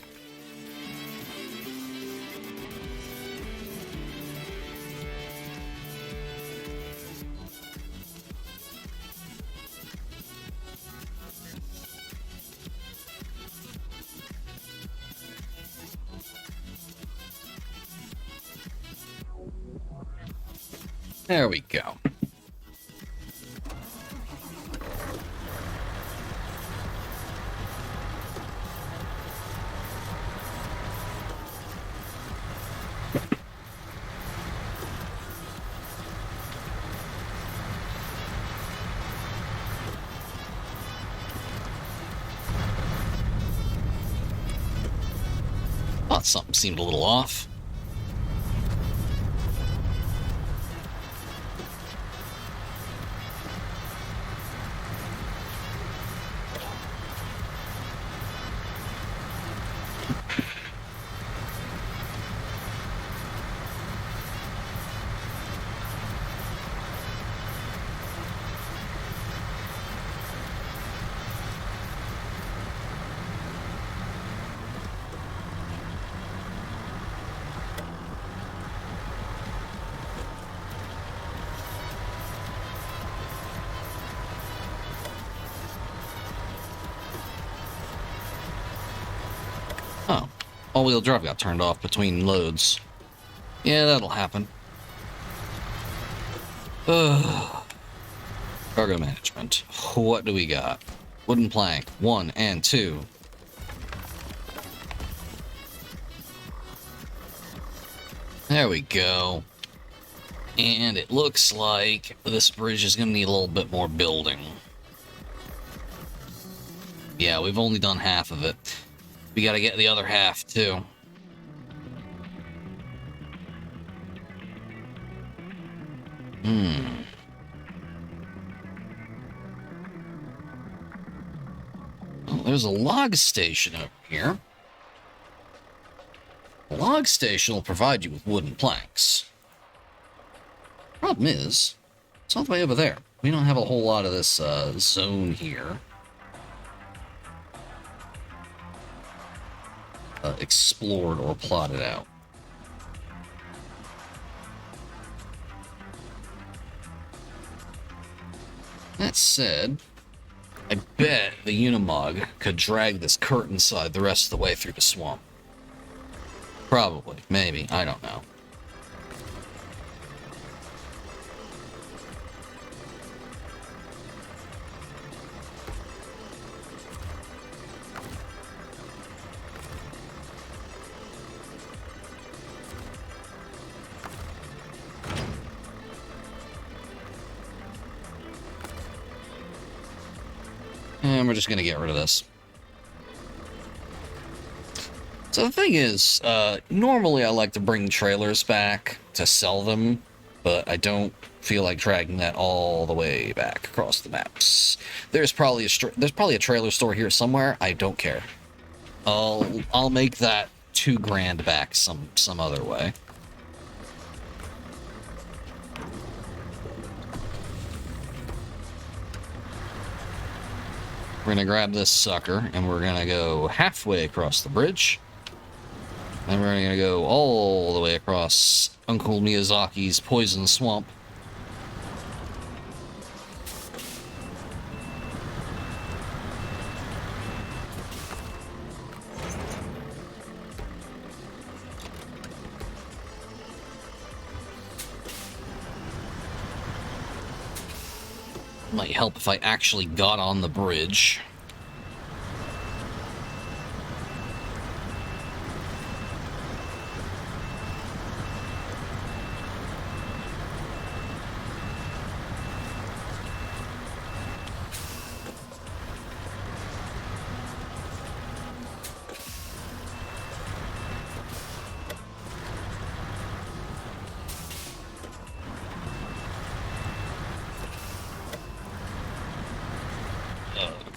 Speaker 1: There we go. Thought something seemed a little off. All-wheel drive got turned off between loads. Yeah, that'll happen. Ugh. Cargo management. What do we got? Wooden plank. 1 and 2. There we go. And it looks like this bridge is going to need a little bit more building. Yeah, we've only done half of it. We got to get the other half, too. Well, there's a log station over here. The log station will provide you with wooden planks. Problem is, it's all the way over there. We don't have a whole lot of this zone here. Explored or plotted out. That said, I bet the Unimog could drag this curtain side the rest of the way through the swamp. Probably, maybe, I don't know. And we're just going to get rid of this. So the thing is, normally I like to bring trailers back to sell them, but I don't feel like dragging that all the way back across the maps. There's probably a trailer store here somewhere. I don't care. I'll make that $2,000 back some other way. We're gonna grab this sucker and we're gonna go halfway across the bridge. Then we're gonna go all the way across Uncle Miyazaki's poison swamp. Might help if I actually got on the bridge.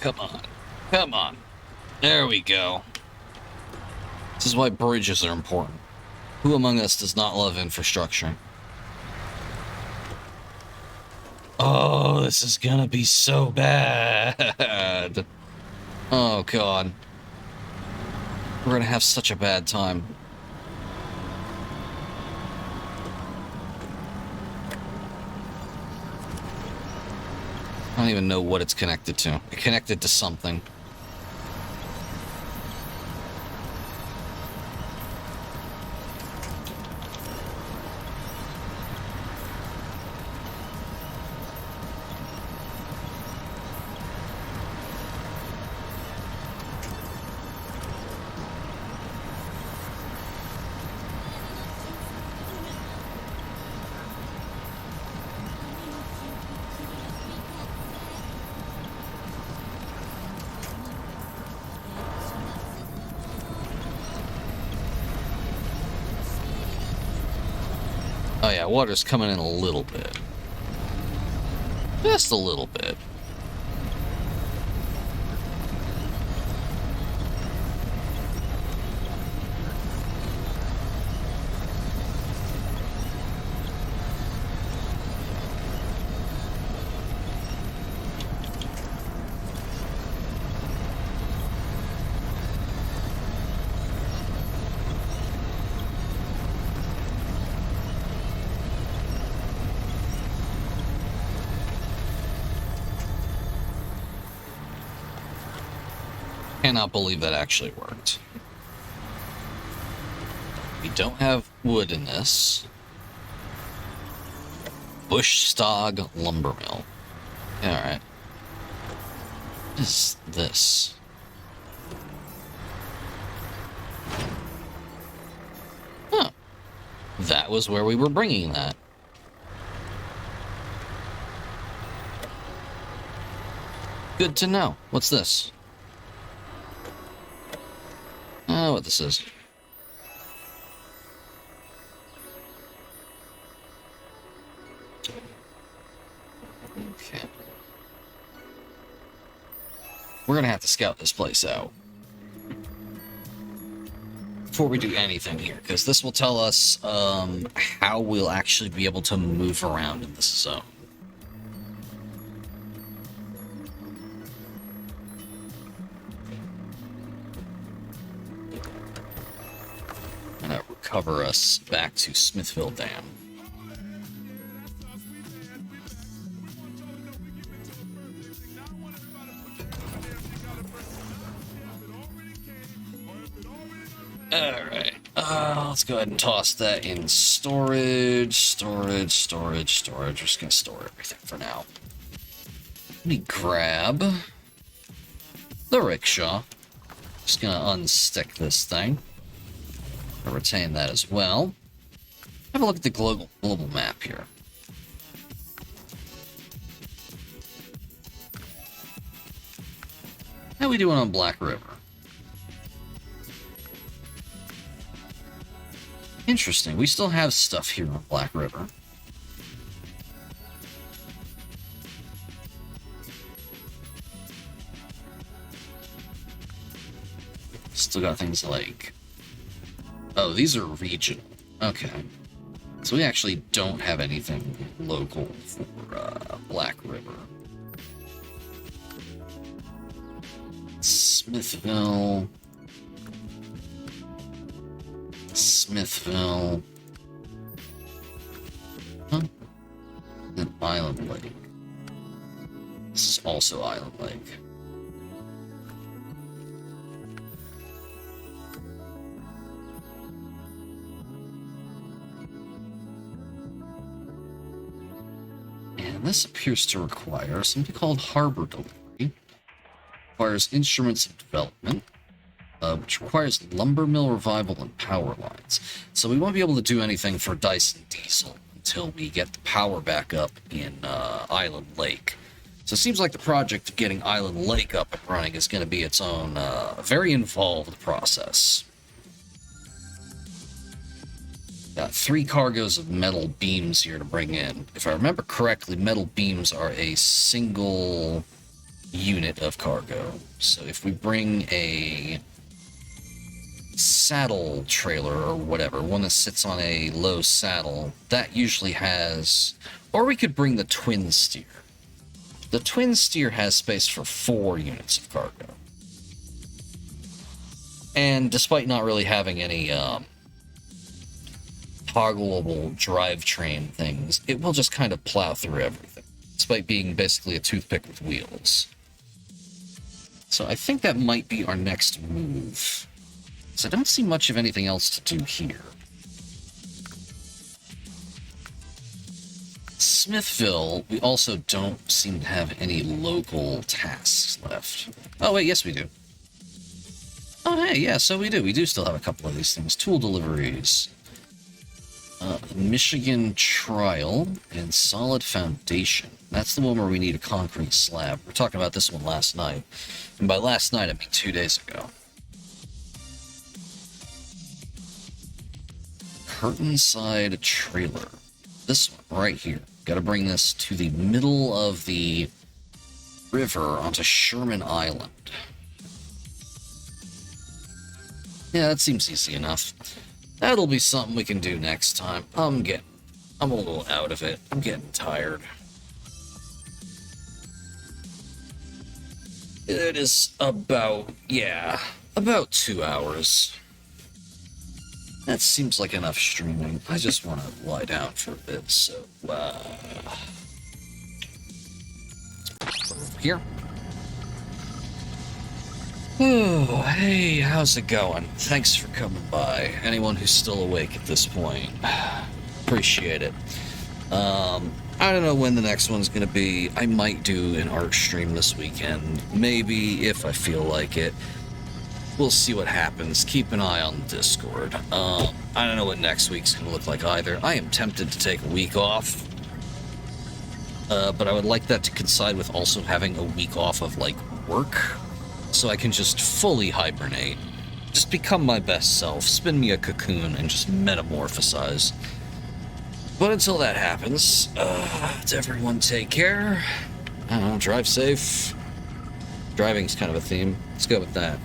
Speaker 1: Come on. Come on. There we go. This is why bridges are important. Who among us does not love infrastructure? Oh, this is gonna be so bad. Oh, God. We're gonna have such a bad time. I don't even know what it's connected to. It's connected to something. Oh yeah, water's coming in a little bit. Just a little bit. Cannot believe that actually worked. We don't have wood in this. Bushstog lumber mill. Alright. What is this? Huh. That was where we were bringing that. Good to know. What's this? Oh, what this is. Okay. We're gonna have to scout this place out before we do anything here, because this will tell us how we'll actually be able to move around in this zone. I'm gonna recover us back to Smithville Dam. Alright, let's go ahead and toss that in storage. We're just gonna store everything for now. Let me grab the rickshaw. Just gonna unstick this thing. I'll retain that as well. Have a look at the global map here. How we doing on Black River? Interesting. We still have stuff here on Black River. Still got things like... Oh, these are regional. Okay. So we actually don't have anything local for Black River. Smithville. Huh? Then Island Lake. This is also Island Lake. And this appears to require something called harbor delivery. Requires instruments of development. Which requires lumber mill revival and power lines. So we won't be able to do anything for Dyson Diesel until we get the power back up in Island Lake. So it seems like the project of getting Island Lake up and running is going to be its own very involved process. Got 3 cargoes of metal beams here to bring in. If I remember correctly, metal beams are a single unit of cargo. So if we bring a saddle trailer or whatever, one that sits on a low saddle, that usually has... Or we could bring the twin steer. The twin steer has space for 4 units of cargo. And despite not really having any toggleable drivetrain things, it will just kind of plow through everything, despite being basically a toothpick with wheels. So I think that might be our next move. So I don't see much of anything else to do here. Smithville, we also don't seem to have any local tasks left. Oh wait, yes we do. Oh hey, yeah, so we do. We do still have a couple of these things. Tool deliveries. Michigan Trial and Solid Foundation. That's the one where we need a concrete slab. We were talking about this one last night. And by last night, I mean 2 days ago. Curtainside trailer. This one right here. Gotta bring this to the middle of the river onto Sherman Island. Yeah, that seems easy enough. That'll be something we can do next time. I'm a little out of it. I'm getting tired. It is about 2 hours. That seems like enough streaming. I just want to lie down for a bit, so, here. Oh, hey, how's it going? Thanks for coming by. Anyone who's still awake at this point. Appreciate it. I don't know when the next one's gonna be. I might do an art stream this weekend. Maybe, if I feel like it. We'll see what happens. Keep an eye on the Discord. I don't know what next week's gonna look like either. I am tempted to take a week off. But I would like that to coincide with also having a week off of, like, work. So I can just fully hibernate. Just become my best self. Spin me a cocoon and just metamorphosize. But until that happens, everyone take care. I don't know, drive safe. Driving's kind of a theme. Let's go with that.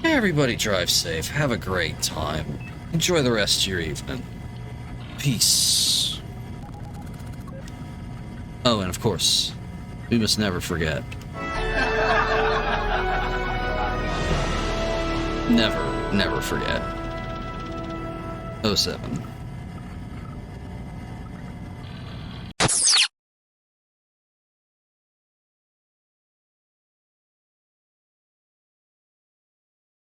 Speaker 1: Everybody drive safe. Have a great time. Enjoy the rest of your evening. Peace. Oh, and of course, we must never forget. Never forget. 07.